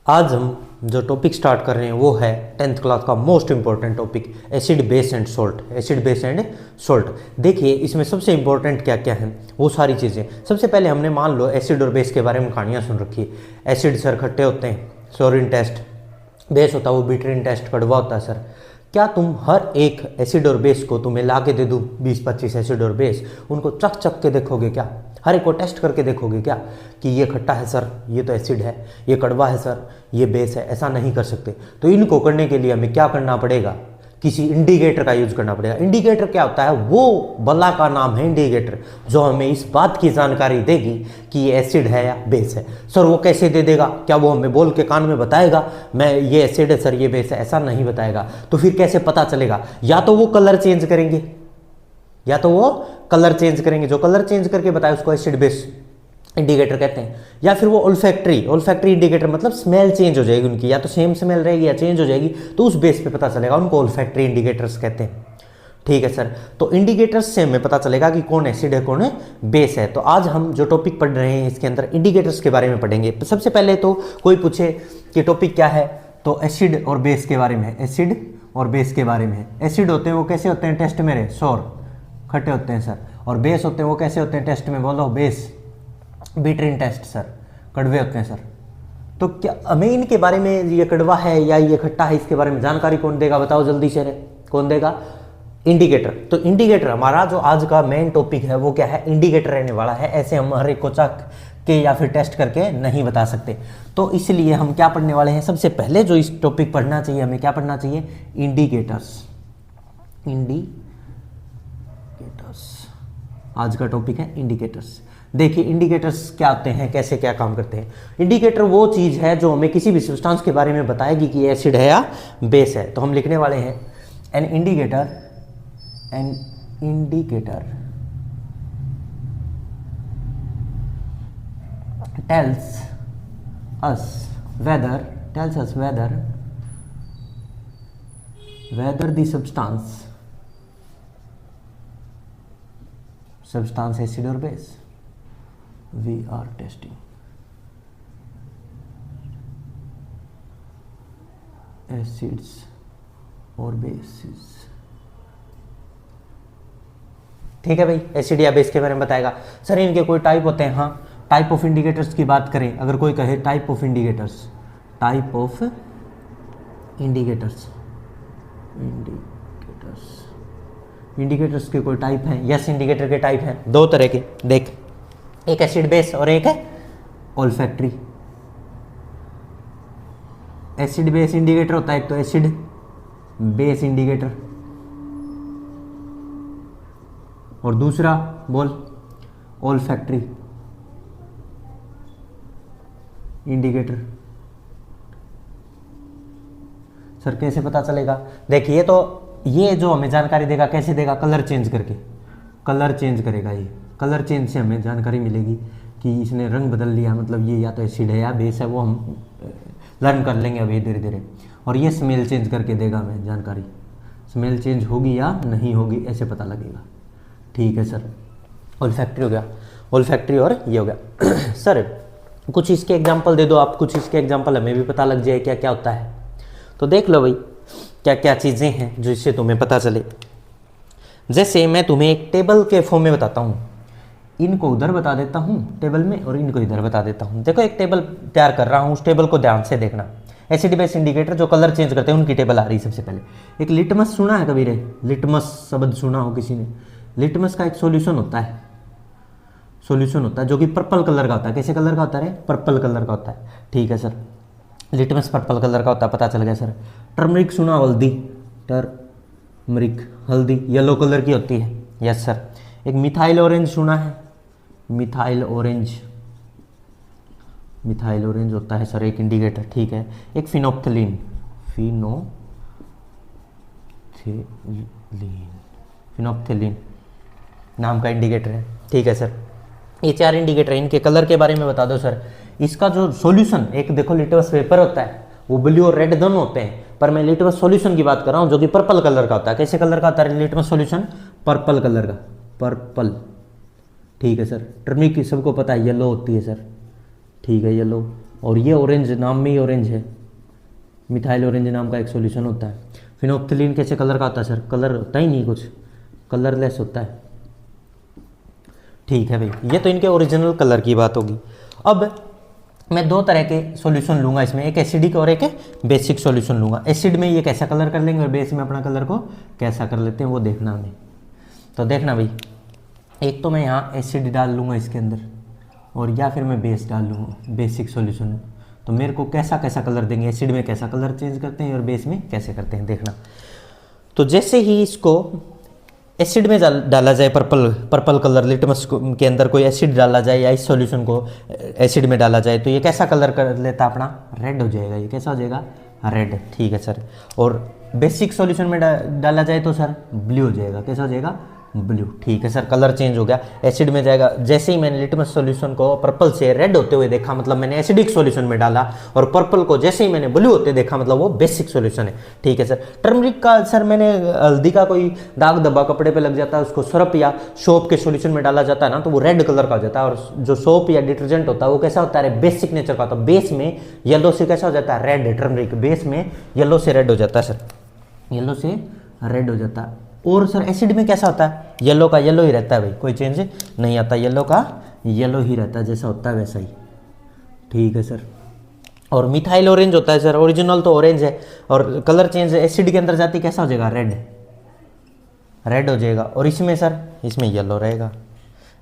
आज हम जो टॉपिक स्टार्ट कर रहे हैं वो है 10th क्लास का most important topic acid base and salt. Acid base and salt, देखिए इसमें सबसे इंपॉर्टेंट क्या क्या है वो सारी चीज़ें। सबसे पहले हमने मान लो एसिड और बेस के बारे में कहानियाँ सुन रखी है। एसिड सर खट्टे होते हैं, सोरिन टेस्ट। बेस होता है वो बिटरिन टेस्ट, कड़वा होता है सर। क्या तुम हर एक एसिड और बेस को तुम्हें ला के दे दूँ 20-25 एसिड और बेस, उनको चख चख के देखोगे क्या? हर एक को टेस्ट करके देखोगे क्या कि ये खट्टा है सर, ये तो एसिड है, ये कड़वा है सर, ये बेस है? ऐसा नहीं कर सकते। तो इनको करने के लिए हमें क्या करना पड़ेगा? किसी इंडिकेटर का यूज करना पड़ेगा। इंडिकेटर क्या होता है? वो बला का नाम है इंडिकेटर, जो हमें इस बात की जानकारी देगी कि ये एसिड है या बेस है। सर वो कैसे दे देगा? क्या वो हमें बोल के कान में बताएगा मैं ये एसिड है सर ये बेस है? ऐसा नहीं बताएगा। तो फिर कैसे पता चलेगा? या तो वो कलर चेंज करेंगे, जो कलर चेंज करके बताए उसको एसिड बेस इंडिकेटर कहते हैं। या फिर वो ओल्फैक्ट्री इंडिकेटर, मतलब स्मेल चेंज हो जाएगी उनकी, या तो सेम स्मेल रहेगी या चेंज हो जाएगी, तो उस बेस पे पता चलेगा। उनको ओल्फैक्ट्री इंडिकेटर्स कहते हैं। ठीक है सर, तो इंडिकेटर्स से हमें पता चलेगा कि कौन एसिड है कौन बेस है। तो आज हम जो टॉपिक पढ़ रहे हैं इसके अंदर इंडिकेटर्स के बारे में पढ़ेंगे। सबसे पहले तो कोई पूछे कि टॉपिक क्या है, तो एसिड और बेस के बारे में है। एसिड और बेस के बारे में है। एसिड होते हैं वो कैसे होते हैं टेस्ट में? सोर खट्टे होते हैं सर। और बेस होते हैं वो कैसे होते हैं टेस्ट में? बोलो बेस, बिटरिन टेस्ट सर, कड़वे होते हैं सर। तो क्या हमें इनके बारे में, ये कड़वा है या ये खट्टा है, इसके बारे में जानकारी कौन देगा? बताओ जल्दी से रे, कौन देगा? इंडिकेटर। तो इंडिकेटर हमारा जो आज का मेन टॉपिक है वो क्या है? इंडिकेटर रहने वाला है। ऐसे हम हर एक को चख के या फिर टेस्ट करके नहीं बता सकते। तो इसलिए हम क्या पढ़ने वाले हैं? सबसे पहले जो इस टॉपिक पढ़ना चाहिए हमें, क्या पढ़ना चाहिए? इंडिकेटर्स। आज का टॉपिक है इंडिकेटर्स। देखिए इंडिकेटर्स क्या होते हैं, कैसे क्या काम करते हैं। इंडिकेटर वो चीज़ है जो हमें किसी भी सब्सटेंस के बारे में बताएगी कि एसिड है या बेस है। तो हम लिखने वाले हैं an indicator tells us whether the substance acid or base we are testing। Acids और बेसिस। ठीक है भाई, एसिड या बेस के बारे में बताएगा। सर इनके कोई टाइप होते हैं? हाँ, टाइप ऑफ इंडिकेटर्स की बात करें, अगर कोई कहे टाइप ऑफ इंडिकेटर्स के कोई टाइप हैं? यस, इंडिकेटर के टाइप हैं दो तरह के। देख, एक एसिड बेस और एक है ओल्फैक्ट्री। एसिड बेस इंडिकेटर होता है एक तो एसिड बेस इंडिकेटर, और दूसरा बोल ओल्फैक्ट्री इंडिकेटर। सर कैसे पता चलेगा? देखिए तो ये जो हमें जानकारी देगा कैसे देगा? कलर चेंज करके, कलर चेंज करेगा। ये कलर चेंज से हमें जानकारी मिलेगी कि इसने रंग बदल लिया, मतलब ये या तो एसिड है या बेस है। वो हम लर्न कर लेंगे अभी धीरे धीरे। और ये स्मेल चेंज करके देगा हमें जानकारी, स्मेल चेंज होगी या नहीं होगी ऐसे पता लगेगा। ठीक है सर, ओल्फैक्ट्री हो गया, ओल्फैक्ट्री और ये हो गया। सर कुछ इसके एग्जांपल दे दो आप, कुछ इसके एग्जांपल हमें भी पता लग जाए क्या क्या होता है। तो देख लो भाई क्या क्या चीज़ें हैं जो इससे तुम्हें पता चले। जैसे मैं तुम्हें एक टेबल के फॉर्म में बताता हूँ, इनको उधर बता देता हूँ टेबल में और इनको इधर बता देता हूँ। देखो एक टेबल तैयार कर रहा हूँ, उस टेबल को ध्यान से देखना। एसिड बेस इंडिकेटर जो कलर चेंज करते हैं उनकी टेबल आ रही है। सबसे पहले एक लिटमस सुना है कभी रे? लिटमस शब्द सुना हो किसी ने? लिटमस का एक सॉल्यूशन होता है, जो कि पर्पल कलर का होता है। कैसे कलर का होता है? पर्पल कलर का होता है। ठीक है सर, लिटमस पर्पल कलर का होता है, पता चल गया सर। टर्मरिक सुना? हल्दी, टर्मरिक हल्दी येलो कलर की होती है। Yes sir. एक मिथाइल ऑरेंज सुना है? मिथाइल ऑरेंज होता है सर एक इंडिकेटर। ठीक है। एक फिनोप्थलीन नाम का इंडिकेटर है। ठीक है सर, ये 4 इंडिकेटर है। इनके कलर के बारे में बता दो सर। इसका जो सॉल्यूशन, एक देखो लिटमस पेपर होता है, वो ब्लू और रेड दोनों होते हैं, पर मैं लिटमस सॉल्यूशन की बात कर रहा हूँ जो कि पर्पल कलर का होता है। कैसे कलर का होता है लिटमस सॉल्यूशन? पर्पल कलर का, पर्पल। ठीक है सर। टर्मिक की सबको पता है येलो होती है सर। ठीक है, येलो और ये ऑरेंज नाम में ही ऑरेंज है, मिथाइल ऑरेंज नाम का एक सॉल्यूशन होता है। फिनोप्थिलीन कैसे कलर का होता है सर? कलर होता ही नहीं, कुछ कलरलेस होता है। ठीक है भाई, ये तो इनके ओरिजिनल कलर की बात होगी। अब मैं दो तरह के सॉल्यूशन लूंगा इसमें, एक एसिडिक और एक बेसिक सॉल्यूशन लूंगा। एसिड में ये कैसा कलर कर लेंगे और बेस में अपना कलर को कैसा कर लेते हैं वो देखना हमें। तो देखना भाई, एक तो मैं यहाँ एसिड डाल लूँगा इसके अंदर, और या फिर मैं बेस डाल लूँगा बेसिक सॉल्यूशन। तो मेरे को कैसा कैसा कलर देंगे, एसिड में कैसा कलर चेंज करते हैं और बेस में कैसे करते हैं देखना। तो जैसे ही इसको एसिड में डाला जाए, पर्पल कलर लिटमस के अंदर कोई एसिड डाला जाए या इस सॉल्यूशन को एसिड में डाला जाए, तो ये कैसा कलर कर लेता अपना? रेड हो जाएगा। ये कैसा हो जाएगा? रेड। ठीक है सर। और बेसिक सॉल्यूशन में डाला जाए तो सर ब्लू हो जाएगा। कैसा हो जाएगा? ब्लू। ठीक है सर, कलर चेंज हो गया, एसिड में जाएगा। जैसे ही मैंने लिटमस सॉल्यूशन को पर्पल से रेड होते हुए देखा, मतलब मैंने एसिडिक सॉल्यूशन में डाला, और पर्पल को जैसे ही मैंने ब्लू होते देखा, मतलब वो बेसिक सॉल्यूशन है। ठीक है सर। टर्मरिक का सर मैंने हल्दी का कोई दाग धब्बा कपड़े पे लग जाता है, उसको सरप या सोप के सॉल्यूशन में डाला जाता है ना, तो वो रेड कलर का हो जाता है। और जो सोप या डिटर्जेंट होता है वो कैसा होता है? बेसिक नेचर का होता है। बेस में येलो से कैसा हो जाता है? रेड। टर्मरिक बेस में येलो से रेड हो जाता है सर, येलो से रेड हो जाता है। और सर एसिड में कैसा होता है? येलो का येलो ही रहता है भाई, कोई चेंज नहीं आता, येलो का येलो ही रहता है, जैसा होता है वैसा ही। ठीक है सर। और मिथाइल ऑरेंज होता है सर, ओरिजिनल तो ऑरेंज है, और कलर चेंज एसिड के अंदर जाती कैसा हो जाएगा? रेड, रेड हो जाएगा। और इसमें सर, इसमें येलो रहेगा,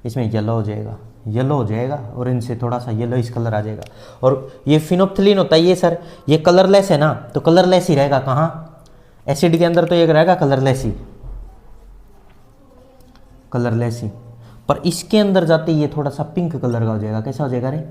इसमें येलो हो जाएगा, येलो हो जाएगा, ऑरेंज से थोड़ा सा येलो इस कलर आ जाएगा। और ये फिनोप्थिलीन होता है, ये सर ये कलरलेस है ना, तो कलरलेस ही रहेगा। कहाँ? एसिड के अंदर तो ये रहेगा कलरलेस ही, कलरलेस ही। पर इसके अंदर जाते ही ये थोड़ा सा पिंक कलर का हो जाएगा। कैसा हो जाएगा रे?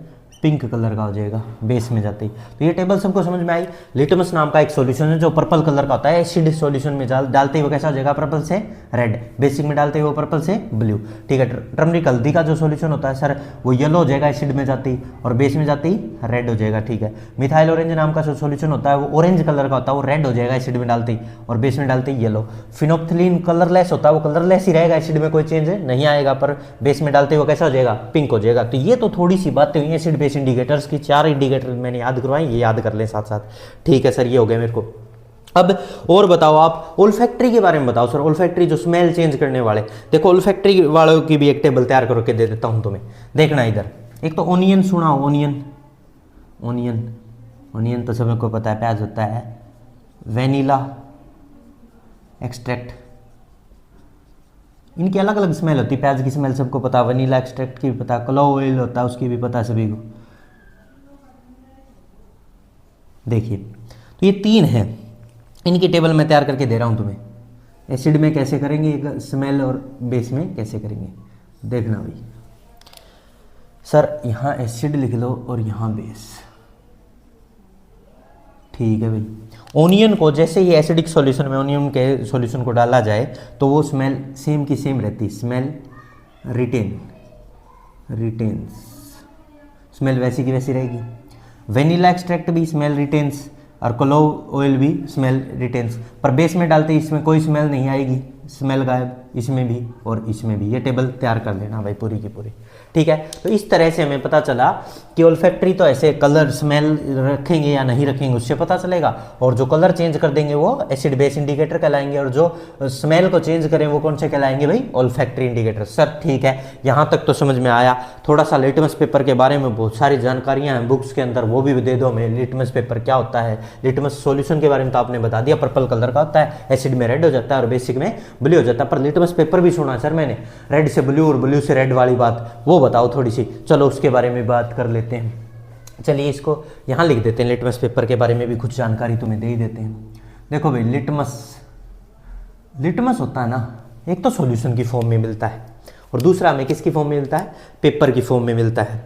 पिंक कलर का हो जाएगा बेस में जाते ही। तो ये टेबल सबको समझ में आई। लिटमस नाम का एक सॉल्यूशन है जो पर्पल कलर का होता है, एसिड सॉल्यूशन में डालते ही वो कैसा हो जाएगा? पर्पल से रेड। बेसिक में डालते ही वो पर्पल से ब्लू। ठीक है। टर्मरिक हल्दी का जो सॉल्यूशन होता है सर वो येलो हो जाएगा एसिड में जाते ही, और बेस में जाते ही रेड हो जाएगा। ठीक है। मिथाइल ऑरेंज नाम का जो सॉल्यूशन होता है वो ऑरेंज कलर का होता है, वो रेड हो जाएगा एसिड में डालते ही, और बेस में डालते ही येलो। फिनोप्थिलीन कलरलेस होता है, वो कलरलेस ही रहेगा, एसिड में कोई चेंज नहीं आएगा, पर बेस में डालते ही वो कैसा हो जाएगा? पिंक हो जाएगा। तो ये तो थोड़ी सी बातें हुई एसिड बेस इंडिकेटर्स की, 4 इंडिकेटर मैंने याद करवाए, ये याद कर लें साथ साथ। ठीक है सर, ये हो गया मेरे को। अब और बताओ आप ओल्फैक्टरी के बारे में बताओ सर। ओल्फैक्टरी जो स्मेल चेंज करने वाले, देखो ओल्फैक्टरी वालों की भी एक टेबल तैयार करके दे देता हूं तुम्हें, देखना इधर। एक तो ओनियन सुना हो? ओनियन, ओनियन, ओनियन तो सबको पता है, प्याज होता है। वेनिला एक्सट्रैक्ट, इनकी अलग अलग स्मेल होती है। प्याज की स्मेल सबको पता, वनीला एक्सट्रैक्ट की भी पता, क्लोव ऑयल होता है उसकी भी पता सभी को। देखिए, तो ये 3 हैं, इनकी टेबल मैं तैयार करके दे रहा हूं तुम्हें। एसिड में कैसे करेंगे स्मेल, और बेस में कैसे करेंगे देखना भाई। सर यहाँ एसिड लिख लो और यहाँ बेस। ठीक है भाई। ओनियन को जैसे ही एसिडिक सॉल्यूशन में ओनियन के सॉल्यूशन को डाला जाए तो वो स्मेल सेम की सेम रहती, स्मेल रिटेन्स, स्मेल वैसी की वैसी रहेगी। वेनिला एक्सट्रैक्ट भी स्मेल रिटेन्स, और क्लोव ऑयल भी स्मेल रिटेन्स, पर बेस में डालते ही इसमें कोई स्मेल नहीं आएगी, स्मेल गायब, इसमें भी और इसमें भी। ये टेबल तैयार कर लेना भाई पूरी की पूरी। ठीक है। तो इस तरह से हमें पता चला कि ओल्फैक्टरी तो ऐसे कलर स्मेल रखेंगे या नहीं रखेंगे उससे पता चलेगा, और जो कलर चेंज कर देंगे वो एसिड बेस इंडिकेटर कहलाएंगे, और जो स्मेल को चेंज करें वो कौन से कहलाएंगे भाई? Olfactory indicator. सर ठीक है, यहाँ तक तो समझ में आया। थोड़ा सा लिटमस पेपर के बारे में बहुत सारी जानकारियाँ हैं बुक्स के अंदर, वो भी दे दो हमें। लिटमस पेपर क्या होता है, लिटमस सॉल्यूशन के बारे में तो आपने बता दिया, पर्पल कलर का होता है, एसिड में रेड हो जाता है और बेसिक में ब्लू हो जाता है। पर लिटमस पेपर भी सुना सर मैंने, रेड से ब्लू और ब्लू से रेड वाली बात, वो बताओ थोड़ी सी। चलो उसके बारे में बात कर लेते हैं। चलिए इसको यहाँ लिख देते हैं, लिटमस पेपर के बारे में भी कुछ जानकारी तुम्हें दे ही देते हैं। देखो भाई, लिटमस होता है ना, एक तो सॉल्यूशन की फॉर्म में मिलता है, और दूसरा हमें किसकी फॉर्म में मिलता है? पेपर की फॉर्म में मिलता है।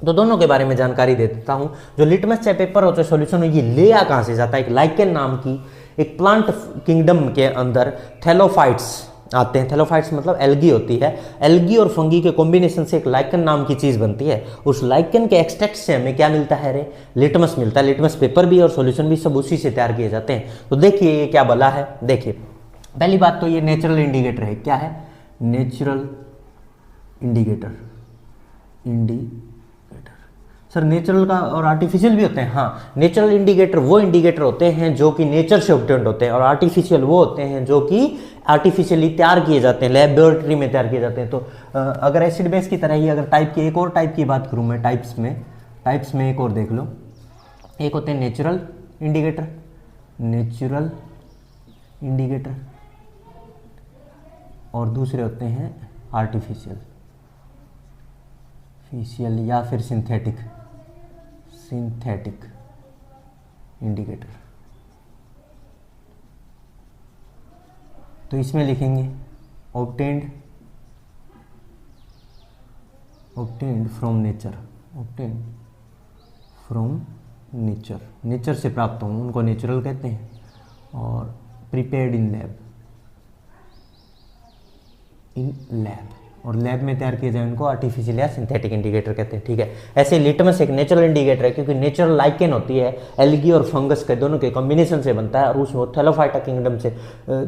तो दोनों के बारे में जानकारी दे देता हूँ। जो लिटमस चाहे पेपर हो चाहे सॉल्यूशन हो, ये लिया कहाँ से जाता है? एक लाइकेन नाम की एक प्लांट किंगडम के अंदर थैलोफाइट्स आते हैं। थैलोफाइट्स मतलब एल्गी होती है, एल्गी और फंगी के कॉम्बिनेशन से एक लाइकन नाम की चीज बनती है। उस लाइकन के एक्सट्रैक्ट से हमें क्या मिलता है रे? लिटमस मिलता है। लिटमस पेपर भी और सॉल्यूशन भी सब उसी से तैयार किए जाते हैं। तो देखिए ये क्या भला है। देखिए पहली बात तो ये नेचुरल इंडिकेटर है। क्या है? Natural indicator. सर नेचुरल का और आर्टिफिशियल भी होते हैं। हाँ, नेचुरल इंडिकेटर वो इंडिकेटर होते हैं जो कि नेचर से ऑब्टेन्ड होते हैं, और आर्टिफिशियल वो होते हैं जो कि आर्टिफिशियली तैयार किए जाते हैं, लेबोरेटरी में तैयार किए जाते हैं। तो अगर एसिड बेस की तरह ही अगर टाइप की एक और टाइप की बात करूँ मैं, टाइप्स में एक और देख लो। एक होते हैं नेचुरल इंडिकेटर, और दूसरे होते हैं आर्टिफिशियल या फिर सिंथेटिक इंडिकेटर। तो इसमें लिखेंगे ऑब्टेन्ड फ्रॉम नेचर, नेचर से प्राप्त हों उनको नेचुरल कहते हैं, और प्रिपेयर्ड इन लैब, और लैब में तैयार किए जाए उनको आर्टिफिशियल या सिंथेटिक इंडिकेटर कहते हैं। ठीक है, ऐसे लिटमस एक नेचुरल इंडिकेटर है, क्योंकि नेचुरल लाइकेन होती है, एल्गी और फंगस के दोनों के कॉम्बिनेशन से बनता है, और उसमें थैलोफाइटा किंगडम से,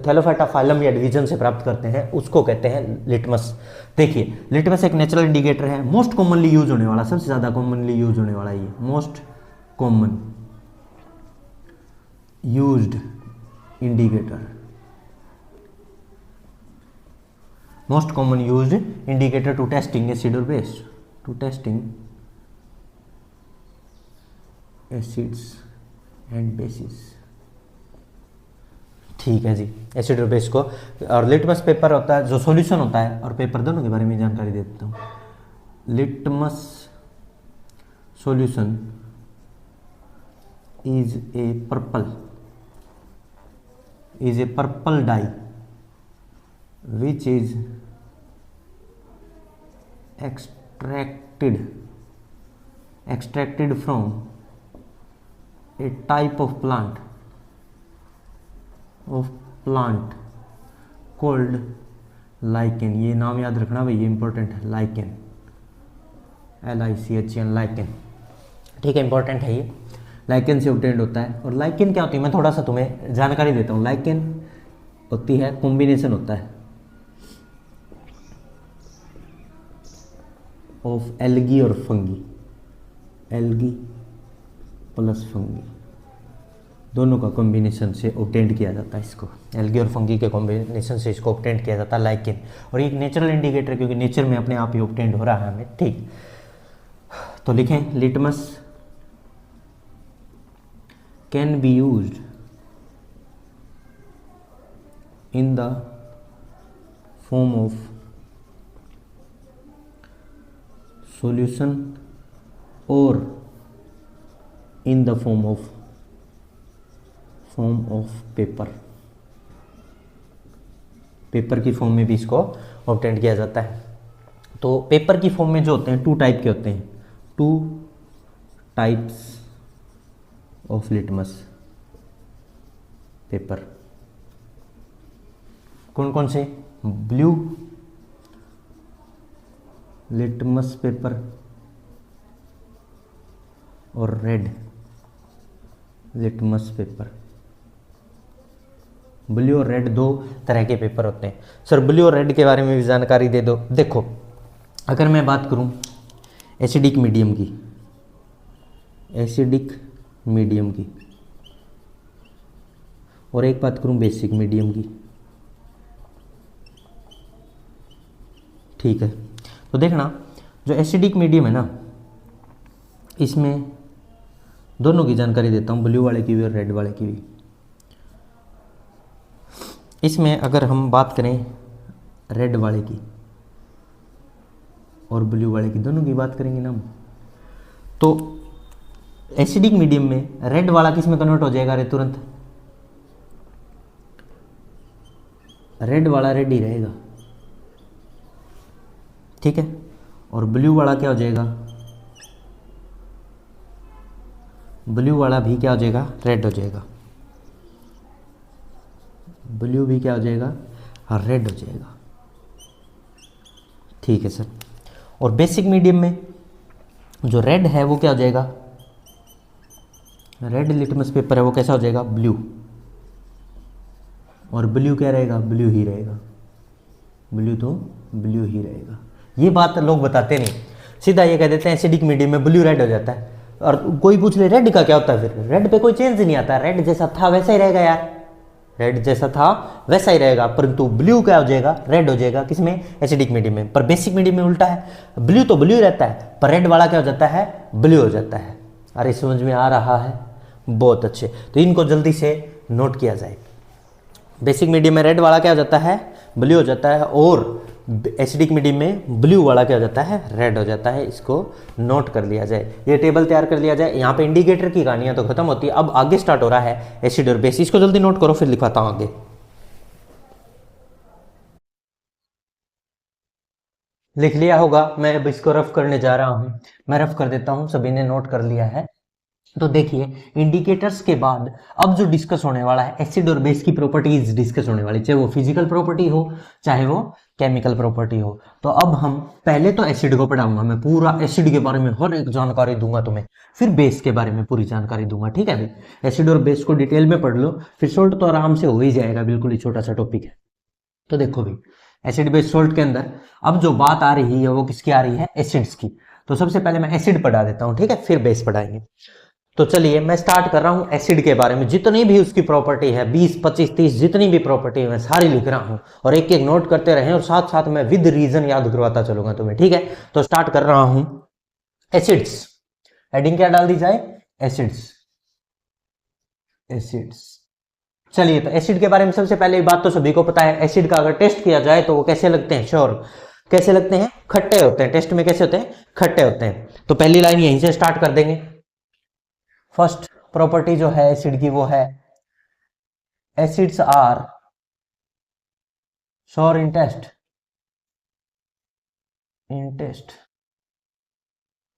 थैलोफाइटा फाइलम या डिवीजन से प्राप्त करते हैं, उसको कहते हैं लिटमस। देखिए, लिटमस एक नेचुरल इंडिकेटर है, मोस्ट कॉमनली यूज होने वाला, सबसे ज़्यादा कॉमनली यूज होने वाला, ये most common used indicator, most common used indicator to testing acid or base, acids and bases। ठीक है जी, एसिड और बेस को। और लिटमस पेपर होता है जो सॉल्यूशन होता है, और पेपर दोनों के बारे में जानकारी दे देता हूँ। Litmus solution is a purple dye which is extracted from a type of plant called lichen। ये नाम याद रखना भाई, ये इंपॉर्टेंट है, lichen, LICHN, lichen। ठीक है, इंपॉर्टेंट है ये, लाइकेन से ऑब्टेन्ड होता है। और लाइकेन क्या होती है, मैं थोड़ा सा तुम्हें जानकारी देता हूँ। लाइकेन होती है, कॉम्बिनेशन होता है ऑफ एल्गी और फंगी, एल्गी प्लस फंगी, दोनों का कॉम्बिनेशन से ऑब्टेन्ड किया जाता है इसको, एल्गी और फंगी के कॉम्बिनेशन से इसको ऑब्टेन्ड किया जाता है लाइकेन। और एक नेचुरल इंडिकेटर, क्योंकि नेचर में अपने आप ही ऑब्टेन्ड हो रहा है हमें। ठीक, तो लिखें litmus can be used in the form of solution or in the form of paper की फॉर्म में भी इसको ऑब्टेन किया जाता है। तो पेपर की फॉर्म में जो होते हैं, टू टाइप के होते हैं, two types of litmus paper. कौन कौन से? ब्लू लिटमस पेपर और रेड लिटमस पेपर। ब्लू और रेड दो तरह के पेपर होते हैं। सर ब्लू और रेड के बारे में भी जानकारी दे दो। देखो, अगर मैं बात करूं एसिडिक मीडियम की, और एक बात करूं बेसिक मीडियम की, ठीक है। तो देखना, जो एसिडिक मीडियम है ना, इसमें दोनों की जानकारी देता हूँ, ब्लू वाले की भी और रेड वाले की भी। इसमें अगर हम बात करें रेड वाले की और ब्लू वाले की, दोनों की बात करेंगे ना हम, तो एसिडिक मीडियम में रेड वाला किस में कन्वर्ट हो जाएगा? अरे तुरंत रेड वाला रेड ही रहेगा, ठीक है। और ब्लू वाला क्या हो जाएगा? ब्लू वाला भी क्या हो जाएगा? रेड हो जाएगा। ब्लू भी क्या हो जाएगा? रेड हो जाएगा, ठीक है सर। और बेसिक मीडियम में जो रेड है वो क्या हो जाएगा? रेड लिटमस पेपर है वो कैसा हो जाएगा? ब्लू। और ब्लू क्या रहेगा? ब्लू ही रहेगा। ब्लू तो ब्लू ही रहेगा। ये बात लोग बताते नहीं, सीधा ये कह देते हैं एसिडिक मीडियम में ब्लू रेड हो जाता है। और कोई पूछ ले रेड का क्या होता है, फिर रेड पे कोई चेंज नहीं आता, रेड जैसा था वैसा ही रहेगा यार, रेड जैसा था वैसा ही रहेगा, परंतु ब्लू क्या हो जाएगा, रेड हो जाएगा। किसमें, एसिडिक मीडियम में। पर बेसिक मीडियम में उल्टा है, ब्लू तो ब्लू रहता है पर रेड वाला क्या हो जाता है, ब्लू हो जाता है। अरे समझ में आ रहा है, बहुत अच्छे। तो इनको जल्दी से नोट किया जाए। बेसिक मीडियम में रेड वाला क्या हो जाता है, ब्लू हो जाता है, और एसिडिक मीडियम में ब्लू वाला क्या हो जाता है, रेड हो जाता है। इसको नोट कर लिया जाए, ये टेबल तैयार कर लिया जाए। यहाँ पे इंडिकेटर की कहानियां तो खत्म होती है, अब आगे स्टार्ट हो रहा है एसिड और बेस। इसको जल्दी नोट करो, फिर लिखवाता हूं आगे। लिख लिया होगा, मैं अब इसको रफ करने जा रहा हूं, मैं रफ कर देता हूं, सभी ने नोट कर लिया है। तो देखिए इंडिकेटर्स के बाद अब जो डिस्कस होने वाला है, एसिड और बेस की प्रॉपर्टीज डिस्कस होने वाली, चाहे वो फिजिकल प्रॉपर्टी हो चाहे वो केमिकल प्रॉपर्टी हो। तो अब हम पहले तो एसिड को पढ़ाऊंगा, मैं पूरा एसिड के बारे में हर एक जानकारी दूंगा तुम्हें, फिर बेस के बारे में पूरी जानकारी दूंगा, ठीक है भाई। एसिड और बेस को डिटेल में पढ़ लो, फिर सोल्ट तो आराम से हो ही जाएगा, बिल्कुल ही छोटा सा टॉपिक है। तो देखो भाई, एसिड बेस सोल्ट के अंदर अब जो बात आ रही है वो किसकी आ रही है, एसिड्स की। तो सबसे पहले मैं एसिड पढ़ा देता हूं, ठीक है, फिर बेस पढ़ाएंगे। तो चलिए मैं स्टार्ट कर रहा हूं एसिड के बारे में। जितनी भी उसकी प्रॉपर्टी है, 20 25 30 जितनी भी प्रॉपर्टी है मैं सारी लिख रहा हूं, और एक एक नोट करते रहें, और साथ साथ मैं विद रीजन याद करवाता चलूंगा तुम्हें, ठीक है। तो स्टार्ट कर रहा हूं एसिड्स। हेडिंग क्या डाल दी जाए, एसिड्स, एसिड्स। चलिए तो एसिड के बारे में सबसे पहले बात तो सभी को पता है, एसिड का अगर टेस्ट किया जाए तो वो कैसे लगते हैं, श्योर कैसे लगते हैं, खट्टे होते हैं। टेस्ट में कैसे होते हैं, खट्टे होते हैं। तो पहली लाइन यहीं से स्टार्ट कर देंगे। फर्स्ट प्रॉपर्टी जो है एसिड की वो है acids are sour in taste, in taste,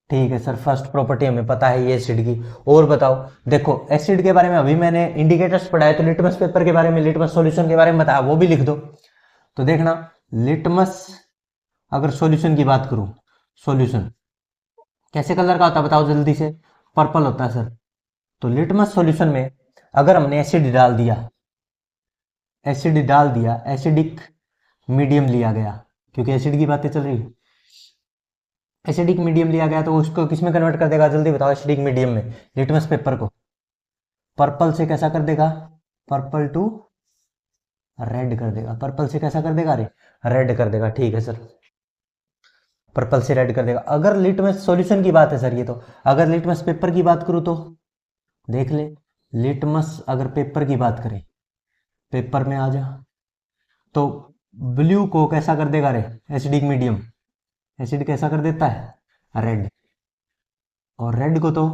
ठीक है सर। फर्स्ट प्रॉपर्टी हमें पता है ये एसिड की। और बताओ, देखो एसिड के बारे में अभी मैंने इंडिकेटर्स पढ़ाए, तो लिटमस पेपर के बारे में, लिटमस सॉल्यूशन के बारे में बताया, वो भी लिख दो। तो देखना, लिटमस अगर सॉल्यूशन की बात करूं, सॉल्यूशन कैसे कलर का होता है बताओ जल्दी से, पर्पल होता है सर। तो लिटमस सॉल्यूशन में अगर हमने एसिड डाल दिया, एसिड डाल दिया, एसिडिक मीडियम लिया गया, क्योंकि एसिड की बातें चल रही है, एसिडिक मीडियम लिया गया, तो उसको किस में कन्वर्ट कर देगा जल्दी बताओ, एसिडिक मीडियम में, लिटमस पेपर को पर्पल से कैसा कर देगा, पर्पल टू रेड कर देगा, पर्पल से कैसा कर देगा, रे रेड कर देगा, ठीक है सर, पर्पल से रेड कर देगा। अगर लिटमस सॉल्यूशन की बात है सर ये, तो अगर लिटमस पेपर की बात करूं तो देख ले, लिटमस अगर पेपर की बात करें, पेपर में आ जा, तो ब्लू को कैसा कर देगा रे, एसिडिक मीडियम, एसिड कैसा कर देता है, रेड, और रेड को तो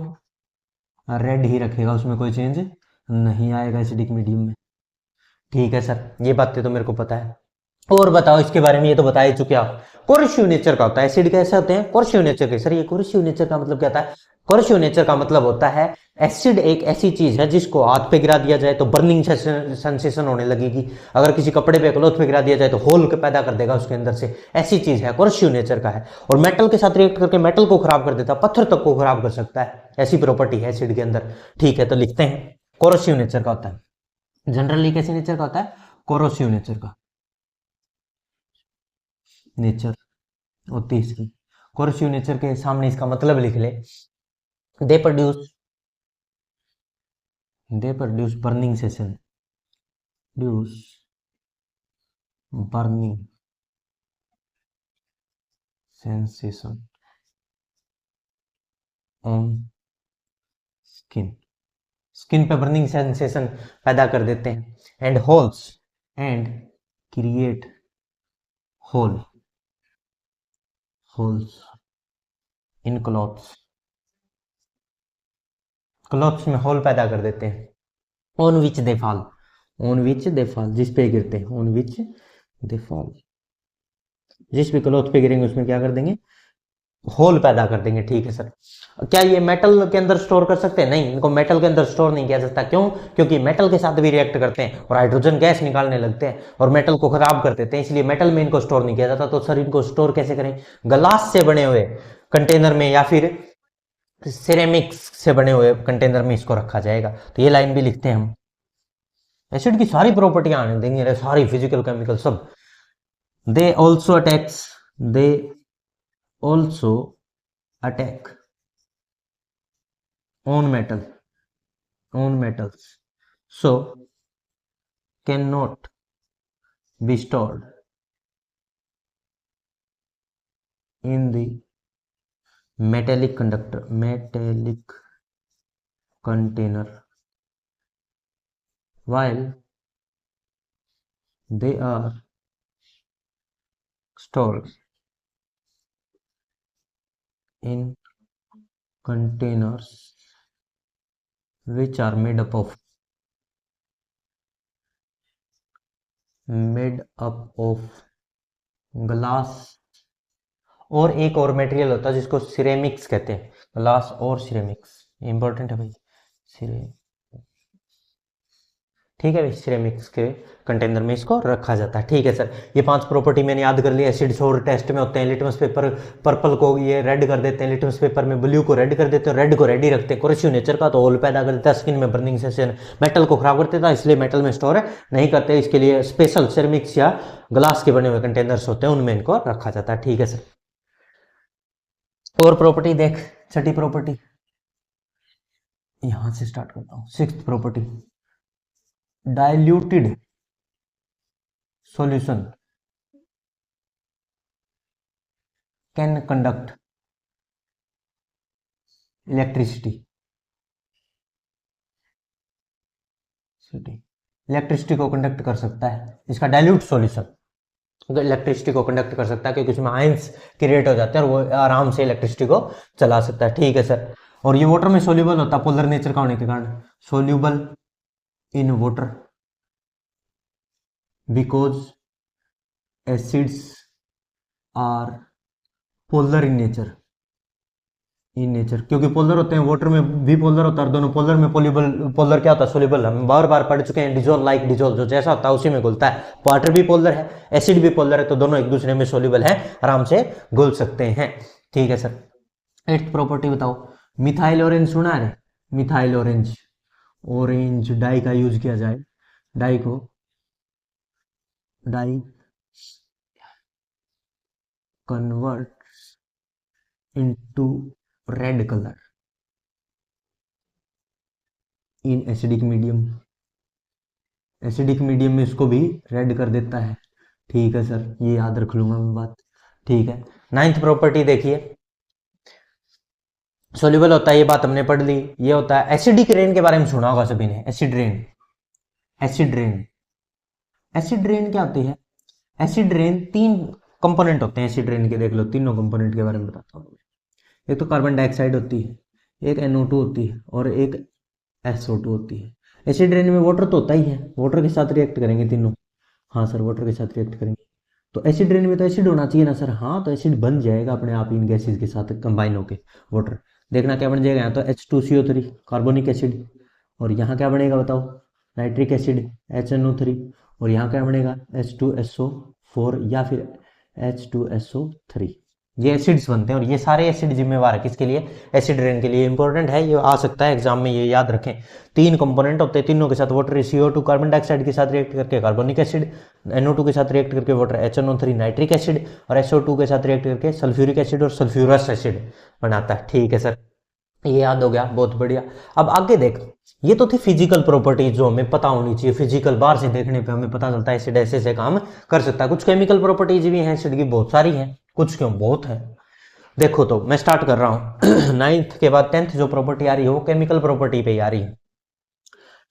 रेड ही रखेगा, उसमें कोई चेंज नहीं आएगा एसिडिक मीडियम में, ठीक है सर। ये बातें तो मेरे को पता है। और बताओ इसके बारे में, ये तो बता ही चुके आप। कोर्सिव नेचर का होता है एसिड, कैसे होते हैं, कोर्सिव नेचर के। सर ये कोर्सिव नेचर का मतलब क्या होता है, कोर्सिव नेचर का मतलब होता है एसिड एक ऐसी चीज है जिसको हाथ पे गिरा दिया जाए तो बर्निंग सेंसेशन होने लगेगी, अगर किसी कपड़े पे क्लॉथ पे गिरा दिया जाए तो होल पैदा कर देगा उसके अंदर से, ऐसी चीज है, कोर्सिव नेचर का है। और मेटल के साथ रिएक्ट करके मेटल को खराब कर देता है, पत्थर तक को खराब कर सकता है, ऐसी प्रॉपर्टी है एसिड के अंदर, ठीक है। तो लिखते हैं कोरोसिव नेचर का होता है, जनरली कैसे नेचर का होता है, कोरोसिव नेचर का नेचर होती है इसकी। कोरोसिव नेचर के सामने इसका मतलब लिख ले, they produce, they produce burning session, produce burning sensation on skin, skin पे बर्निंग सेंसेशन पैदा कर देते हैं। And holes, and create hole, holes in clothes, clothes में होल पैदा कर देते हैं। On which they fall, on which they fall, जिस पे गिरते हैं, ऑन विच दे फॉल, जिस भी क्लॉथ पे गिरेंगे उसमें क्या कर देंगे, होल पैदा कर देंगे, ठीक है सर। क्या ये मेटल के अंदर स्टोर कर सकते हैं, नहीं, इनको मेटल के अंदर स्टोर नहीं किया जाता, क्यों, क्योंकि मेटल के साथ भी रिएक्ट करते हैं और हाइड्रोजन गैस निकालने लगते हैं और मेटल को खराब कर देते हैं, इसलिए मेटल में इनको स्टोर नहीं किया जाता। तो सर इनको स्टोर कैसे करें, ग्लास से बने हुए कंटेनर में या फिर सिरेमिक्स से बने हुए कंटेनर में इसको रखा जाएगा। तो ये लाइन भी लिखते हैं हम। एसिड की सारी प्रॉपर्टियां आने देंगे, सारी फिजिकल केमिकल सब। They also attacks, they also attack on metals, so cannot be stored in the metallic container while they are stored in containers which are made up of glass और एक और material होता है जिसको ceramics कहते हैं। Glass और ceramics important है भाई, सिरे ठीक है भाई, सिरेमिक्स के कंटेनर में इसको रखा जाता है। ठीक है सर, ये 5 प्रॉपर्टी मैंने याद कर ली। एसिड्स और टेस्ट में होते हैं। लिटमस पेपर पर्पल को ये रेड कर देते हैं, लिटमस पेपर में ब्लू को रेड कर देते हैं, रेड को रेडी रखते हैं। कोरेसिव नेचर का तो होल पैदा कर देता है, स्किन में बर्निंग सेंसेशन, मेटल को खराब कर देता है, इसलिए मेटल में स्टोर नहीं करते। इसके लिए स्पेशल सिरेमिक्स या ग्लास के बने हुए कंटेनर्स होते हैं, उनमें इनको रखा जाता है। ठीक है सर, और प्रॉपर्टी देख, छठी प्रॉपर्टी यहां से स्टार्ट करता हूं। 6th property, diluted solution can conduct electricity को कंडक्ट कर सकता है। इसका डाइल्यूट सॉल्यूशन इलेक्ट्रिसिटी को कंडक्ट कर सकता है क्योंकि उसमें आयंस क्रिएट हो जाते हैं और वो आराम से इलेक्ट्रिसिटी को चला सकता है। ठीक है सर, और ये वाटर में सोल्यूबल होता है पोलर नेचर का होने के कारण, soluble in water because acids are polar in nature, क्योंकि पोलर होते हैं, वाटर में भी पोलर होता है, दोनों पोलर में पोलर क्या होता है, सोल्यूबल। हम बार बार पढ़ चुके हैं, डिजोल्व लाइक डिजोल्व, जो जैसा होता है उसी में घुलता है। वाटर भी पोलर है, एसिड भी पोलर है, तो दोनों एक दूसरे में सोल्यूबल है, आराम से घुल सकते हैं। ठीक है सर, 8th प्रॉपर्टी बताओ। मिथाइल ऑरेंज सुना है, मिथाइल ऑरेंज डाई का यूज किया जाए, dye converts into red color in acidic medium, acidic medium में इसको भी रेड कर देता है। ठीक है सर, ये याद रख लूंगा मैं बात। ठीक है, 9th प्रॉपर्टी देखिए, सोल्यूबल होता है, ये बात हमने पढ़ ली। ये होता है एसिडिक रेन के बारे में सुना होगा सभी ने, एसिड रेन क्या होती है? एसिड रेन 3 कंपोनेंट होते हैं एसिड रेन के, देख लो, तीनों कंपोनेंट के बारे में बताता हूँ। एक तो कार्बन डाइऑक्साइड होती है, एक NO2 होती है और एक SO2 होती है। एसिड रेन में वाटर तो होता ही है, वाटर के साथ रिएक्ट करेंगे तीनों। हाँ सर, वाटर के साथ रिएक्ट करेंगे, तो एसिड रेन में तो एसिड होना चाहिए ना सर। हाँ, तो एसिड बन जाएगा अपने आप इन गैसेज के साथ कंबाइन होके वाटर। देखना क्या बन जाएगा, यहाँ तो H2CO3 कार्बोनिक एसिड, और यहाँ क्या बनेगा बताओ, नाइट्रिक एसिड HNO3, और यहाँ क्या बनेगा H2SO4 या फिर H2SO3। ये एसिड्स बनते हैं और ये सारे एसिड जिम्मेवार है किसके लिए, एसिड रेन के लिए। इंपॉर्टेंट है, ये आ सकता है एग्जाम में, ये याद रखें। 3 कंपोनेंट होते हैं, तीनों के साथ वाटर, CO2 कार्बन डाइऑक्साइड के साथ रिएक्ट करके कार्बोनिक एसिड, NO2 के साथ रिएक्ट करके वाटर HNO3 नाइट्रिक एसिड, और SO2 के साथ रिएक्ट करके सल्फ्यूरिक एसिड और सल्फ्यूरस एसिड बनाता है। ठीक है सर, ये याद हो गया, बहुत बढ़िया। अब आगे देख, ये तो थी फिजिकल प्रॉपर्टीज जो हमें पता होनी चाहिए। फिजिकल बाहर से देखने पे हमें पता चलता है एसिड ऐसे से काम कर सकता है। कुछ केमिकल प्रॉपर्टीज भी हैं एसिड की, बहुत सारी हैं, कुछ क्यों, बहुत है। देखो तो मैं स्टार्ट कर रहा हूं 9th के बाद 10th जो प्रॉपर्टी आ रही है वो केमिकल प्रॉपर्टी पे ही आ रही है।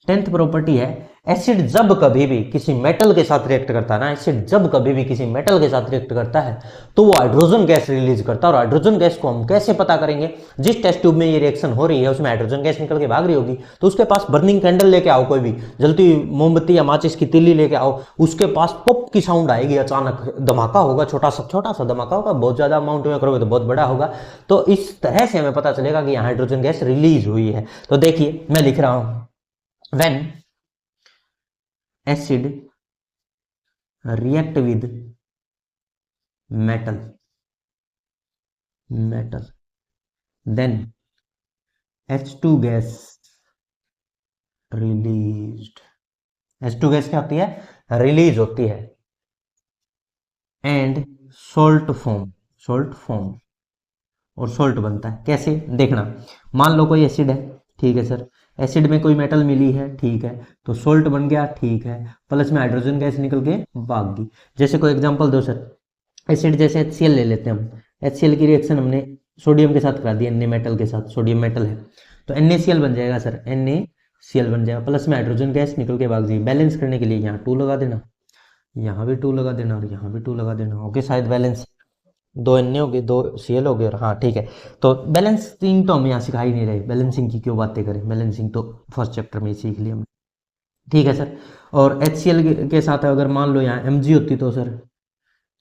10th प्रॉपर्टी है, एसिड जब कभी भी किसी मेटल के साथ रिएक्ट करता है ना, एसिड जब कभी भी किसी मेटल के साथ रिएक्ट करता है तो वो हाइड्रोजन गैस रिलीज करता है। और हाइड्रोजन गैस को हम कैसे पता करेंगे, जिस टेस्ट ट्यूब में ये रिएक्शन हो रही है उसमें हाइड्रोजन गैस निकल के भाग रही होगी, तो उसके पास बर्निंग कैंडल लेके आओ, कोई भी जलती मोमबत्ती या माचिस की तीली लेके आओ, उसके पास पॉप की साउंड आएगी, अचानक धमाका होगा, छोटा सा धमाका होगा, बहुत ज्यादा अमाउंट में करोगे तो बहुत बड़ा होगा। तो इस तरह से हमें पता चलेगा कि यहाँ हाइड्रोजन गैस रिलीज हुई है। तो देखिए मैं लिख रहा हूं, when acid react with metal then H2 gas released, H2 gas क्या होती है, रिलीज होती है, and salt form और सोल्ट बनता है। कैसे देखना, मान लो कोई एसिड है, ठीक है सर, एसिड में कोई मेटल मिली है, ठीक है, तो सोल्ट बन गया, ठीक है, प्लस में हाइड्रोजन गैस निकल के भाग गई। जैसे कोई एग्जांपल दो सर, एसिड जैसे HCl ले लेते हैं हम, HCl की रिएक्शन हमने सोडियम के साथ करा दी, Na मेटल के साथ, सोडियम मेटल है, तो NaCl बन जाएगा सर, NaCl बन जाएगा, प्लस में हाइड्रोजन गैस निकल के भाग जाएगी। बैलेंस करने के लिए यहाँ 2 लगा देना, यहाँ भी 2 लगा देना और यहाँ भी 2 लगा देना, ओके, शायद बैलेंस, 2 Na हो गए, 2 Cl हो गए, और हाँ ठीक है। तो बैलेंसिंग तो हम यहाँ सिखा ही नहीं रहे, बैलेंसिंग की क्यों बातें करें, बैलेंसिंग तो फर्स्ट चैप्टर में ही सीख लिया हमने, ठीक है सर। और HCl के साथ अगर मान लो यहाँ Mg होती तो सर,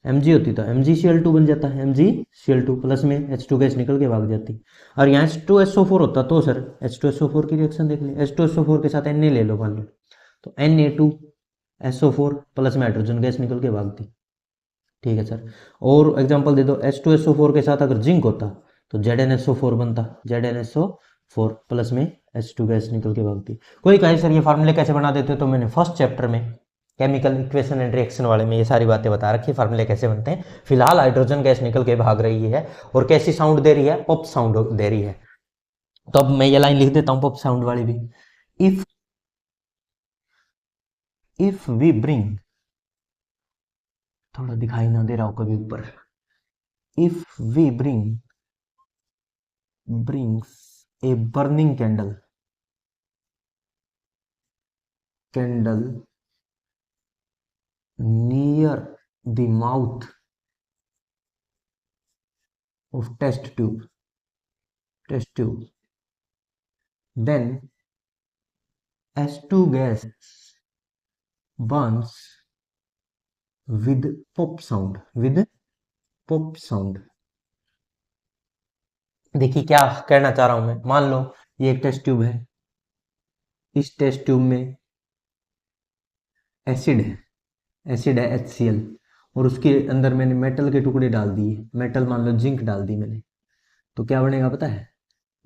Mg होती तो MgCl2 बन जाता है, MgCl2 प्लस में H2 गैस निकल के भाग जाती। और यहाँ H2SO4 होता तो सर, H2SO4 की रिएक्शन देख ली, H2SO4 के साथ Na ले लो मान लो, तो Na2SO4 प्लस में हाइड्रोजन गैस निकल के भागती, ठीक है सर। और एग्जांपल दे दो, H2SO4 के साथ अगर जिंक होता तो ZnSO4 बनता, ZnSO4 प्लस में H2 गैस निकल के भागती। कोई कहे सर ये फार्मूले कैसे बना देते, तो मैंने फर्स्ट चैप्टर में केमिकल इक्वेशन एंड रिएक्शन वाले में ये सारी बातें बता रखी, फार्मूले कैसे बनते हैं। फिलहाल हाइड्रोजन गैस निकल के भाग रही है और कैसी साउंड दे रही है, पॉप साउंड दे रही है। तो अब मैं ये लाइन लिख देता हूं पॉप साउंड वाली भी, इफ वी ब्रिंग, थोड़ा दिखाई ना दे रहा हो कभी ऊपर, if we brings a burning candle near the mouth of test tube, then H2 gas burns with pop sound, देखिए क्या कहना चाह रहा हूं मैं, मान लो ये एक टेस्ट ट्यूब है, इस टेस्ट ट्यूब में एसिड है HCl, और उसके अंदर मैंने मेटल के टुकड़े डाल दिए, मेटल मान लो जिंक डाल दी मैंने, तो क्या बनेगा पता है,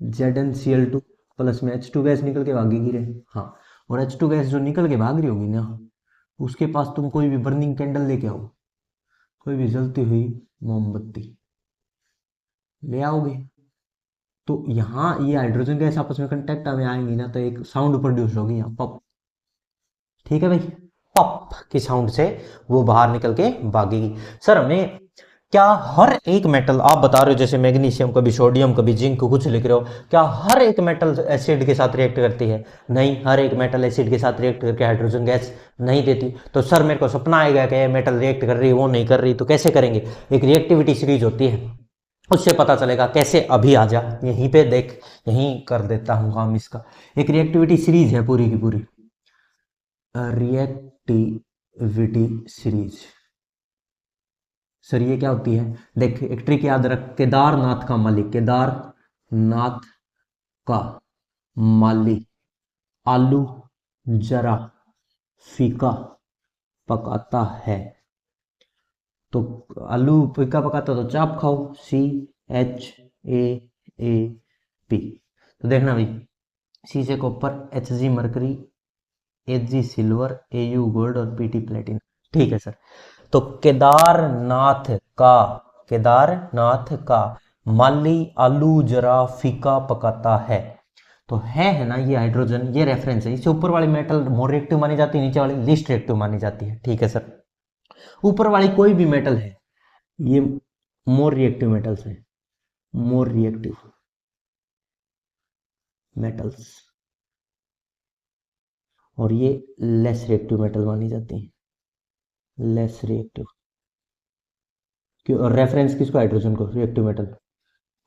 ZnCl2 प्लस में H2 गैस निकल के भागेगी रे, हाँ, और H2 गैस जो निकल के भाग रही होगी ना, उसके पास तुम कोई भी बर्निंग कैंडल लेके आओ, कोई भी जलती हुई मोमबत्ती ले आओगे, तो यहाँ ये हाइड्रोजन गैस आपस में कांटेक्ट में आएंगी ना, तो एक साउंड प्रोड्यूस होगी यहाँ, पप, ठीक है भाई, पप की साउंड से वो बाहर निकल के भागेगी। सर हमें क्या हर एक मेटल, आप बता रहे हो जैसे मैग्नीशियम, कभी सोडियम, कभी जिंक, कुछ लिख रहे हो, क्या हर एक मेटल एसिड के साथ रिएक्ट करती है? नहीं, हर एक मेटल एसिड के साथ रिएक्ट करके हाइड्रोजन गैस नहीं देती। तो सर मेरे को सपना आएगा कि मेटल रिएक्ट कर रही है, वो नहीं कर रही, तो कैसे करेंगे? एक रिएक्टिविटी सीरीज होती है, उससे पता चलेगा कैसे। अभी आ जा यहीं पे देख, यहीं कर देता हूं काम इसका। एक रिएक्टिविटी सीरीज है पूरी की पूरी, रिएक्टिविटी सीरीज। सर ये क्या होती है? देख एक ट्रिक याद रख, केदारनाथ का मालिक, केदारनाथ का मालिक आलू जरा फीका पकाता है, तो आलू फीका पकाता तो चाप खाओ, CHAAP। तो देखना भाई, C से copper, Hg mercury, Ag silver, Au gold और Pt प्लेटिनम, ठीक है सर। तो केदारनाथ का माली आलू जरा फीका पकाता है, तो है ना ये हाइड्रोजन, ये रेफरेंस है। इससे ऊपर वाली मेटल मोर रिएक्टिव मानी जाती है, नीचे वाली लीस्ट रिएक्टिव मानी जाती है, ठीक है सर। ऊपर वाली कोई भी मेटल है ये मोर रिएक्टिव मेटल्स है, मोर रिएक्टिव मेटल्स, और ये लेस रिएक्टिव मेटल मानी जाती है, लेस रिएक्टिव। क्यों? और रेफरेंस किसको? हाइड्रोजन को, रिएक्टिव मेटल।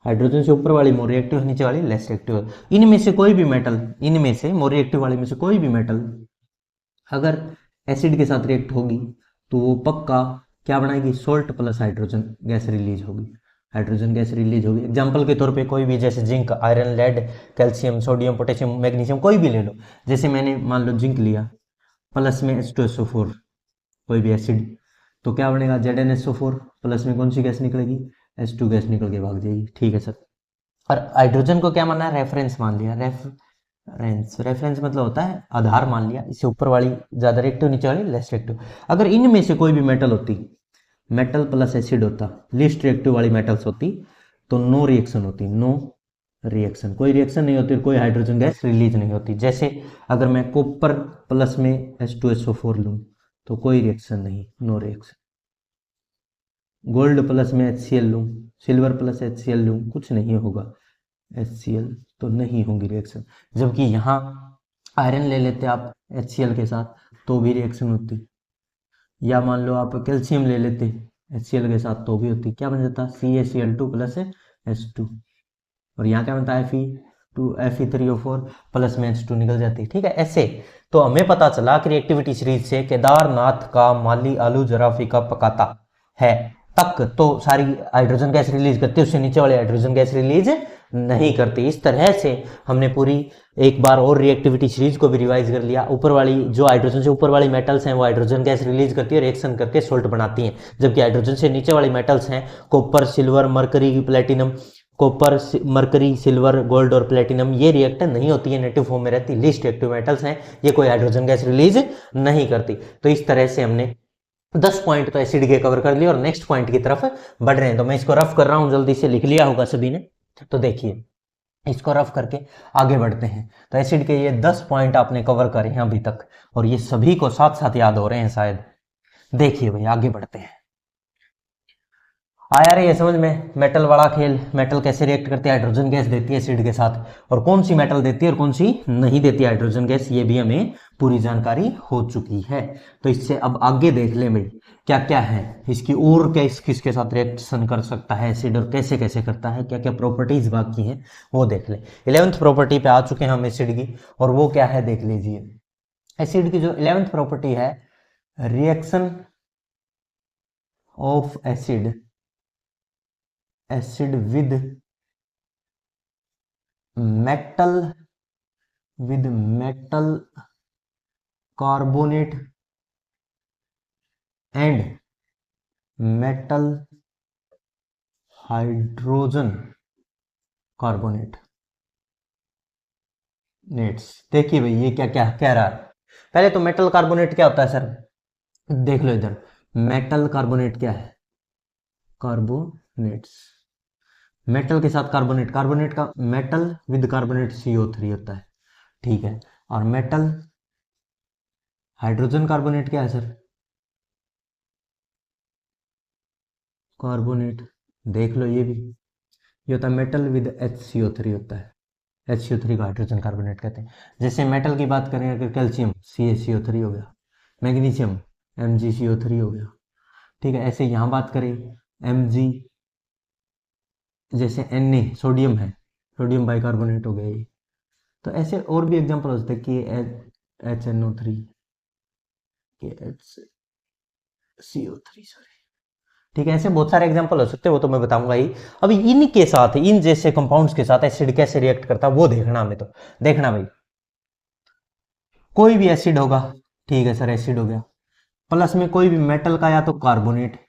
हाइड्रोजन से ऊपर वाली मोर रिएक्टिव, नीचे वाली लेस रिएक्टिव। इनमें से कोई भी मेटल, इनमें से मोर रिएक्टिव वाले में से कोई भी मेटल अगर एसिड के साथ रिएक्ट होगी तो वो पक्का क्या बनाएगी? Salt plus hydrogen gas release होगी, हाइड्रोजन गैस रिलीज होगी। एग्जाम्पल के तौर पे कोई भी, जैसे zinc, iron, lead, calcium, sodium, potassium, magnesium, कोई भी ले लो। जैसे मैंने मान लो जिंक लिया, प्लस में H2SO4, कोई भी एसिड, तो क्या बनेगा? ZnSO4 प्लस में कौन सी गैस निकलेगी? H2 गैस निकल के भाग जाएगी, ठीक है सर। और हाइड्रोजन को क्या माना है? रेफरेंस मान लिया, रेफरेंस मतलब होता है आधार मान लिया। इससे ऊपर वाली ज्यादा रिएक्टिव, नीचे वाली लेस रिएक्टिव। अगर इनमें से कोई भी मेटल होती, मेटल प्लस एसिड होता, लीस्ट रिएक्टिव वाली मेटल्स होती, तो नो रिएक्शन होती, नो रिएक्शन, कोई रिएक्शन नहीं होती, कोई हाइड्रोजन गैस रिलीज नहीं होती। जैसे अगर मैं कॉपर प्लस में H2SO4 लूँ तो कोई रिएक्शन नहीं, नो रिएक्शन। गोल्ड प्लस में HCl लूँ, सिल्वर प्लस HCl लूँ, कुछ नहीं होगा, HCl तो नहीं होगी रिएक्शन। जबकि यहाँ आयरन ले लेते आप HCl के साथ तो भी रिएक्शन होती, या मान लो आप कैल्शियम ले लेते HCl के साथ तो भी होती, क्या बन जाता CaCl2 प्लस H2, और यहाँ क्या बनता है Fe3O4 प्लस में H2 निकल जाती है। ठीक है, ऐसे तो हमें पता चला कि रिएक्टिविटी सीरीज से केदारनाथ का माली आलू जराफी का पकाता है तक तो सारी हाइड्रोजन गैस रिलीज करती है, उससे नीचे वाली हाइड्रोजन गैस रिलीज नहीं करती। इस तरह से हमने पूरी एक बार और रिएक्टिविटी सीरीज को भी रिवाइज कर लिया। ऊपर वाली जो हाइड्रोजन से ऊपर वाली मेटल्स हैं वो हाइड्रोजन गैस रिलीज करती है, रिएक्शन करके सोल्ट बनाती हैं, जबकि हाइड्रोजन से नीचे वाली मेटल्स हैं copper, silver, mercury, platinum, copper, mercury, silver, gold और प्लेटिनम, ये रिएक्टर नहीं होती है, नेटिव फॉर्म में रहती, लीस्ट एक्टिव मेटल्स हैं, ये कोई हाइड्रोजन गैस रिलीज नहीं करती। तो इस तरह से हमने 10 पॉइंट तो एसिड के कवर कर लिए और नेक्स्ट पॉइंट की तरफ बढ़ रहे हैं। तो मैं इसको रफ कर रहा हूं, जल्दी से लिख लिया होगा सभी ने, तो देखिए इसको रफ करके आगे बढ़ते हैं। तो एसिड के ये 10 पॉइंट आपने कवर करे हैं अभी तक, और ये सभी को साथ साथ याद हो रहे हैं शायद। देखिए भाई आगे बढ़ते हैं। आया रही है समझ में मेटल वाला खेल, मेटल कैसे रिएक्ट करती है, हाइड्रोजन गैस देती है एसिड के साथ, और कौन सी मेटल देती है और कौन सी नहीं देती है हाइड्रोजन गैस, ये भी हमें पूरी जानकारी हो चुकी है। तो इससे अब आगे देख लें भाई क्या क्या है इसकी, और क्या किसके साथ रिएक्शन कर सकता है एसिड और कैसे कैसे करता है, क्या क्या प्रॉपर्टीज बाकी हैं वो देख लें। 11th प्रॉपर्टी पे आ चुके हैं हम एसिड की, और वो क्या है देख लीजिए। एसिड की जो 11th प्रॉपर्टी है, reaction of acid with metal carbonate and metal hydrogen carbonate nets. देखिए भाई ये क्या क्या कह रहा है। पहले तो मेटल कार्बोनेट क्या होता है सर, देख लो इधर, मेटल कार्बोनेट क्या है, कार्बोनेट्स, मेटल के साथ कार्बोनेट, कार्बोनेट का मेटल विद कार्बोनेट CO3 होता है, ठीक है। और मेटल हाइड्रोजन कार्बोनेट क्या है सर, कार्बोनेट, देख लो ये भी, ये होता है मेटल विद HCO3 होता है, HCO3 का हाइड्रोजन कार्बोनेट कहते हैं। जैसे मेटल की बात करें अगर कैल्शियम CaCO3 हो गया, मैग्नीशियम MgCO3 हो गया, ठीक है। ऐसे यहाँ बात करें Mg, जैसे Na सोडियम है, सोडियम बाइकार्बोनेट हो गया ये। तो ऐसे और भी एग्जांपल हो सकते हैं कि HNO3 के HCO3 सॉरी, ठीक है। ऐसे बहुत सारे एग्जांपल हो सकते हैं, वो तो मैं बताऊंगा ही। अभी इनके साथ इन जैसे कंपाउंड्स के साथ एसिड कैसे रिएक्ट करता है वो देखना हमें। तो देखना भाई कोई भी एसिड होगा, ठीक है सर एसिड हो गया, प्लस में कोई भी मेटल का या तो कार्बोनेट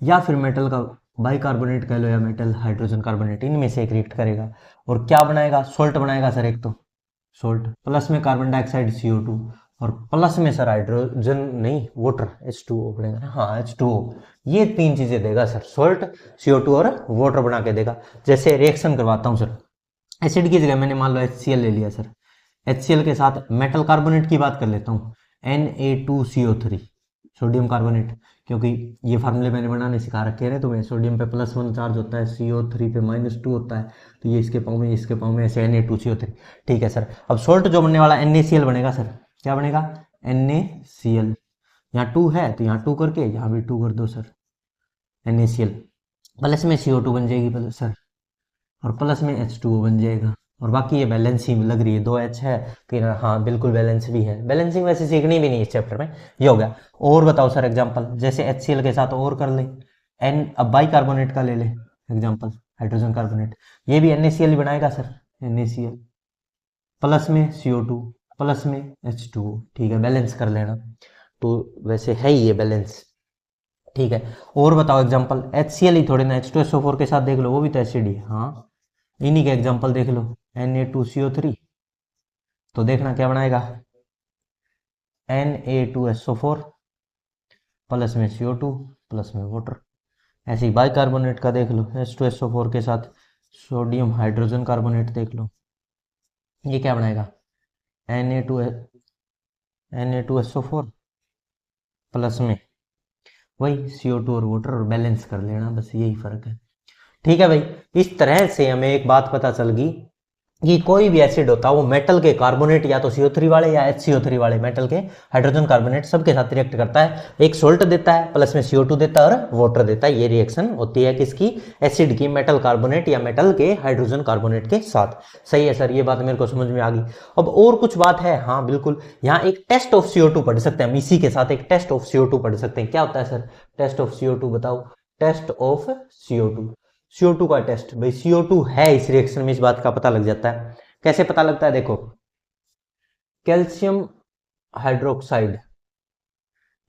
या फिर मेटल का बाइकार्बोनेट कह लो या मेटल हाइड्रोजन कार्बोनेट, इनमें से एक रिएक्ट करेगा और क्या बनाएगा, सोल्ट बनाएगा सर, एक तो सोल्ट, प्लस में कार्बन डाइऑक्साइड CO2, और प्लस में सर हाइड्रोजन नहीं वाटर H2O बनेगा ना, हाँ H2O, ये तीन चीजें देगा सर, सोल्ट, CO2 और वाटर बना के देगा। जैसे रिएक्शन करवाता हूँ सर, एसिड की जगह मैंने मान लो HCl ले लिया सर, HCl के साथ मेटल कार्बोनेट की बात कर लेता हूँ, Na2CO3 सोडियम कार्बोनेट, क्योंकि ये फार्मूले मैंने बनाने सिखा रखे हैं तुम्हें, सोडियम पे +1 चार्ज होता है, CO3 पे -2 होता है, तो ये इसके पाँव में इसके पाँव में ऐसे Na2CO3, ठीक है सर। अब सोल्ट जो बनने वाला NaCl बनेगा सर, क्या बनेगा NaCl, यहाँ 2 है तो यहाँ 2 करके यहाँ भी 2 कर दो सर, NaCl, प्लस में CO2 बन जाएगी सर, और प्लस में H2O बन जाएगा, और बाकी ये बैलेंसिंग लग रही है 2H है फिर, हाँ बिल्कुल बैलेंस भी है, बैलेंसिंग वैसे सीखनी भी नहीं इस चैप्टर में, ये हो गया। और बताओ सर एग्जांपल, जैसे HCl के साथ और कर ले, अब बाइकार्बोनेट का ले ले एग्जांपल, हाइड्रोजन कार्बोनेट, ये भी NaCl ही बनाएगा सर, NaCl प्लस में CO2 प्लस में H2O, ठीक है, बैलेंस कर लेना। तो वैसे है ही ये बैलेंस, ठीक है। और बताओ एग्जांपल, HCl ही थोड़े ना, H2SO4 के साथ देख लो, वो भी तो एसिड ही है, हाँ इन्हीं के एग्जांपल देख लो, Na2CO3, तो देखना क्या बनाएगा Na2SO4 प्लस में CO2 प्लस में वाटर, ऐसे ही बाइकार्बोनेट का देख लो, H2SO4 के साथ सोडियम हाइड्रोजन कार्बोनेट देख लो, ये क्या बनाएगा, Na2SO4 प्लस में वही CO2 और वाटर, और बैलेंस कर लेना, बस यही फर्क है। ठीक है भाई, इस तरह से हमें एक बात पता चल गई कि कोई भी एसिड होता है वो मेटल के कार्बोनेट या तो CO3 वाले या HCO3 वाले मेटल के हाइड्रोजन कार्बोनेट सबके साथ रिएक्ट करता है, एक सोल्ट देता है प्लस में CO2 देता है और वाटर देता है। ये रिएक्शन होती है किसकी, एसिड की मेटल कार्बोनेट या मेटल के हाइड्रोजन कार्बोनेट के साथ। सही है सर, ये बात मेरे को समझ में आ गई। अब और कुछ बात है, हाँ बिल्कुल, यहाँ एक टेस्ट ऑफ CO2 पढ़ सकते हैं हम, इसी के साथ एक टेस्ट ऑफ CO2 पढ़ सकते हैं। क्या होता है सर टेस्ट ऑफ CO2, बताओ, टेस्ट ऑफ CO2, CO2 का टेस्ट, भाई CO2 है इस रिएक्शन में, इस बात का पता लग जाता है। कैसे पता लगता है, देखो, कैल्शियम हाइड्रोक्साइड,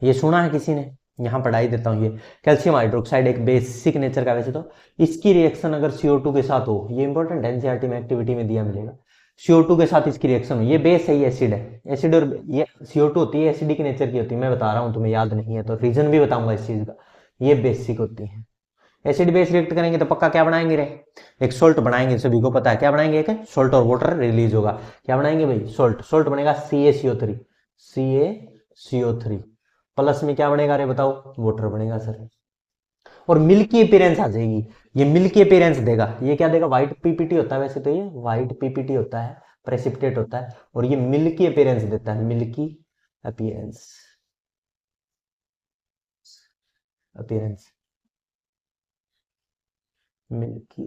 ये सुना है किसी ने, यहां पढ़ाई देता हूं, ये कैल्शियम हाइड्रोक्साइड एक बेसिक नेचर का, वैसे तो इसकी रिएक्शन अगर CO2 के साथ हो, ये इंपॉर्टेंट है, एनसीईआरटी में एक्टिविटी में दिया मिलेगा, CO2 के साथ इसकी रिएक्शन हो, ये बेस है, ये एसिड है, एसिड और ये CO2 होती है, एसिडिक नेचर की होती है, मैं बता रहा हूं, तुम्हें याद नहीं है तो रीजन भी बताऊंगा इस चीज का, ये बेसिक होती है। एसिड बेस रिएक्ट करेंगे तो पक्का क्या बनाएंगे रे, एक सोल्ट बनाएंगे, सभी को पता है क्या बनाएंगे, एक सोल्ट और वाटर रिलीज होगा, क्या बनाएंगे भाई, सोल्ट, सोल्ट बनेगा CaCO3, CaCO3 प्लस में क्या बनेगा रे बताओ, वाटर बनेगा सर, और मिल्की अपीयरेंस आ जाएगी, ये मिल्की अपीयरेंस देगा, ये क्या देगा, व्हाइट पीपीटी होता है, वैसे तो ये व्हाइट पीपीटी होता है, प्रेसिपिटेट होता है, और ये मिल्की अपीयरेंस देता है, मिल्की अपीयरेंस, अपीयरेंस, मिल्की,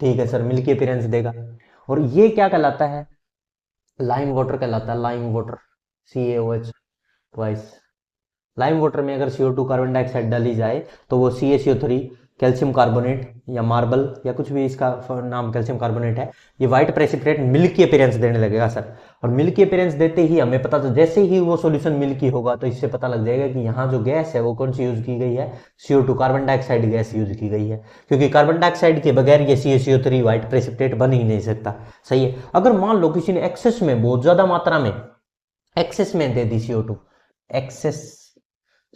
ठीक है सर, मिल्की अपीयरेंस देगा। और ये क्या कहलाता है, लाइम वाटर कहलाता है, lime water, CaOH twice, lime water में अगर CO2 कार्बन डाइऑक्साइड डाली जाए तो वो CaCO3 कैल्शियम कार्बोनेट या मार्बल या कुछ भी इसका नाम कैल्शियम कार्बोनेट है, ये व्हाइट प्रेसिपिटेट मिल्की अपीयरेंस देने लगेगा सर। और मिल्की अपीयरेंस देते ही हमें पता, तो जैसे ही वो सॉल्यूशन मिल्की होगा तो इससे पता लग जाएगा कि यहाँ जो गैस है वो कौन सी यूज की गई है, CO2 carbon dioxide gas use की गई है, क्योंकि कार्बन डाइऑक्साइड के बगैर ये CaCO3 व्हाइट प्रेसिपिटेट बन ही नहीं सकता। सही है, अगर मान लो किसी ने एक्सेस में, बहुत ज्यादा मात्रा में एक्सेस में दे दी CO2, एक्सेस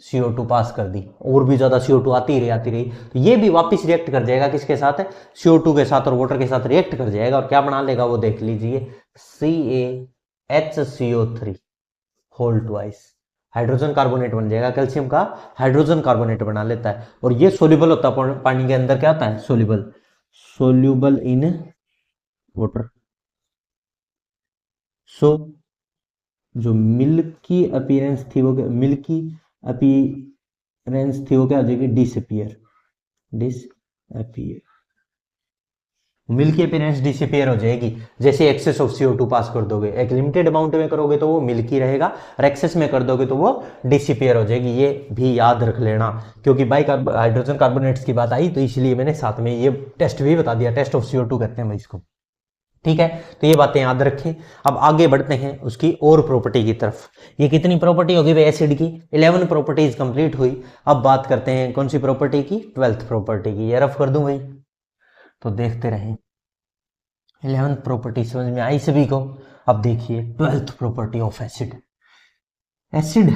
CO2 पास कर दी, और भी ज्यादा CO2 आती रही, तो ये भी वापस रिएक्ट कर जाएगा किसके साथ, CO2 के साथ और वाटर के साथ रिएक्ट कर जाएगा, और क्या बना लेगा वो देख लीजिए, CaHCO3 whole twice, hydrogen carbonate बन जाएगा, कैल्शियम का हाइड्रोजन कार्बोनेट बना लेता है, और ये सोल्यूबल होता है पानी के अंदर, क्या होता है, सोल्यूबल, सोल्यूबल इन वाटर। सो जो मिल्की अपीयरेंस थी वो, मिल्की अपीयरेंस थी वो क्या हो जाएगी, disappear, disappear, milky appearance disappear हो जाएगी जैसे एक्सेस ऑफ CO2 पास कर दोगे, एक लिमिटेड अमाउंट में करोगे तो वो मिल्की रहेगा, और एक्सेस में कर दोगे तो वो डिसअपियर हो जाएगी, ये भी याद रख लेना, क्योंकि बाई हाइड्रोजन कार्बोनेट्स की बात आई तो इसलिए मैंने साथ में ये टेस्ट भी बता दिया, टेस्ट ऑफ CO2 कहते हैं भाई इसको। ठीक है, तो ये बातें याद रखें। अब आगे बढ़ते हैं उसकी और प्रॉपर्टी की तरफ। ये कितनी प्रॉपर्टी होगी भाई एसिड की, 11 प्रॉपर्टीज कंप्लीट हुई। अब बात करते हैं कौन सी प्रॉपर्टी की, 12th प्रॉपर्टी की। ये रफ कर दूं भाई तो देखते रहें। 11th प्रॉपर्टी समझ में आई सभी को। अब देखिए 12th property of acid. Acid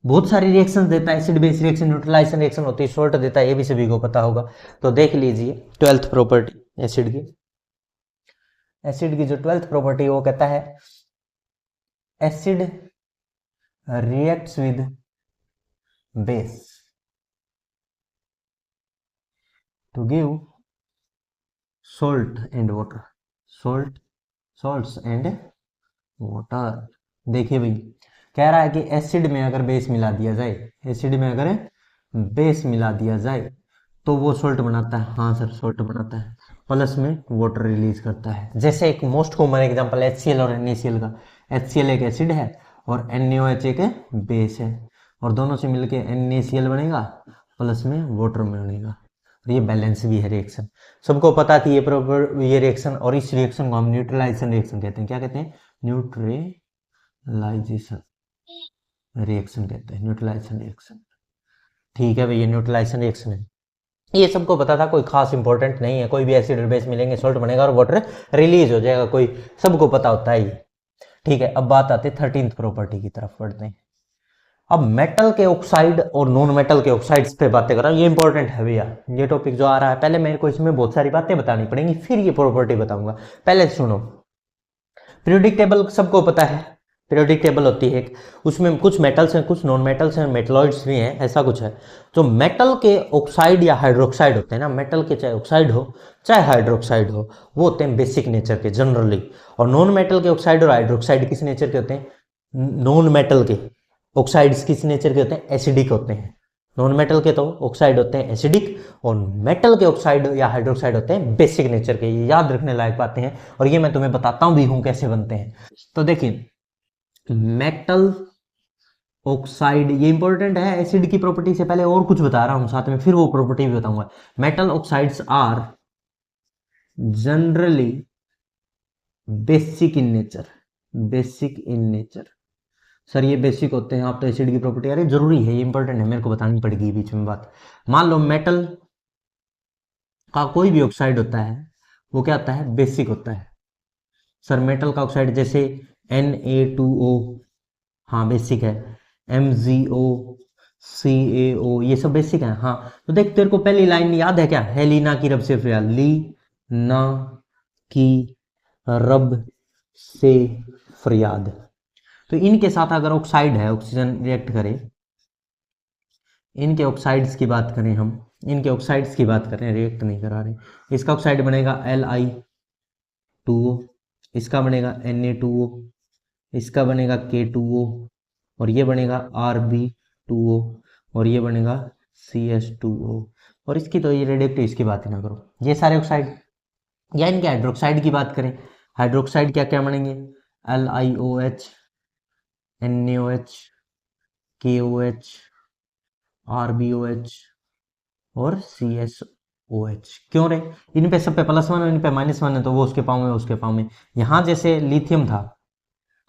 बहुत सारी रिएक्शन देता है, acid base reaction, neutralisation reaction होती है, सॉल्ट देता है, ये भी सभी को पता होगा। तो देख लीजिए 12th प्रॉपर्टी एसिड की। एसिड की जो 12th प्रॉपर्टी वो कहता है acid reacts with base to give salt and water, salts and water. देखिए भाई कह रहा है कि एसिड में अगर बेस मिला दिया जाए, एसिड में अगर बेस मिला दिया जाए तो वो सॉल्ट बनाता है। हाँ सर सॉल्ट बनाता है, प्लस में वाटर रिलीज करता है। जैसे एक मोस्ट कॉमन एग्जांपल HCl और NaCl का। HCl एक एसिड है और NaOH एक बेस है, और दोनों से मिलके NaCl बनेगा, प्लस में वाटर बनेगा, और ये बैलेंस भी है रिएक्शन। सबको पता थी ये रिएक्शन, और इस रिएक्शन को हम न्यूट्रलाइजेशन रिएक्शन कहते हैं। क्या कहते हैं, न्यूट्रलाइजेशन रिएक्शन कहते हैं, न्यूट्रलाइजेशन रिएक्शन। ठीक है भाई ये न्यूट्रलाइजेशन रिएक्शन है, ये सबको पता था, कोई खास इंपॉर्टेंट नहीं है। कोई भी एसिड और बेस मिलेंगे सॉल्ट बनेगा और वाटर रिलीज हो जाएगा, कोई सबको पता होता है ये। ठीक है, अब बात आती है 13th प्रॉपर्टी की तरफ बढ़ते हैं। अब मेटल के ऑक्साइड और नॉन मेटल के ऑक्साइड्स पे बातें कर रहा हूँ, ये इंपॉर्टेंट है भैया, ये टॉपिक जो आ रहा है। पहले मेरे को इसमें बहुत सारी बातें बतानी पड़ेंगी, फिर ये प्रॉपर्टी बताऊंगा। पहले सुनो, पीरियोडिक टेबल सबको पता है, पीरियोडिक टेबल होती है एक, उसमें कुछ मेटल्स हैं, कुछ नॉन मेटल्स हैं, मेटलॉइड्स भी हैं, ऐसा कुछ है। जो मेटल के ऑक्साइड या हाइड्रोक्साइड होते हैं ना, मेटल के चाहे ऑक्साइड हो चाहे हाइड्रोक्साइड हो, वो होते हैं बेसिक नेचर के जनरली। और नॉन मेटल के ऑक्साइड और हाइड्रोक्साइड किस नेचर के होते हैं? नॉन मेटल के ऑक्साइड्स किस नेचर के होते हैं? एसिडिक होते हैं। नॉन मेटल के तो ऑक्साइड होते हैं एसिडिक, और मेटल के ऑक्साइड या हाइड्रोक्साइड होते हैं बेसिक नेचर के। ये याद रखने लायक बातें हैं, और ये मैं तुम्हें बताता हूं भी हूं कैसे बनते हैं। तो देखिए, मेटल ऑक्साइड ये इंपॉर्टेंट है, एसिड की प्रॉपर्टी से पहले और कुछ बता रहा हूं साथ में, फिर वो प्रॉपर्टी भी बताऊंगा। Metal oxides are generally basic in nature, basic in nature. Sir ये बेसिक होते हैं, आप तो एसिड की प्रॉपर्टी, अरे जरूरी है, ये इंपॉर्टेंट है, मेरे को बतानी पड़ेगी बीच में बात। मान लो मेटल का कोई भी ऑक्साइड होता है, वो क्या होता है? बेसिक होता है। सर मेटल का ऑक्साइड जैसे Na2O, हाँ बेसिक है। MgO, CaO, ये सब बेसिक है। हाँ तो देख, तेरे को पहली लाइन याद है क्या? है लीना की रब से फरियाद, ली ना की रब से फरियाद। तो इनके साथ अगर ऑक्साइड है, ऑक्सीजन रिएक्ट करे, इनके ऑक्साइड्स की बात करें हम, इनके ऑक्साइड्स की बात करें, रिएक्ट नहीं करा रहे, इसका ऑक्साइड बनेगा Li2O, इसका बनेगा Na2O, इसका बनेगा K2O, और ये बनेगा Rb2O, और ये बनेगा CS2O। और इसकी तो ये रेडियोएक्टिव, इसकी बात ही ना करो, ये सारे ऑक्साइड। या इनके हाइड्रोक्साइड की बात करें, हाइड्रोक्साइड क्या क्या बनेंगे? LiOH, NaOH, KOH, RbOH और CSOH। क्यों रे? इन पे सब पे +1 इन पे -1 है, तो वो उसके पाँव में, उसके पाँव में। यहाँ जैसे लिथियम था,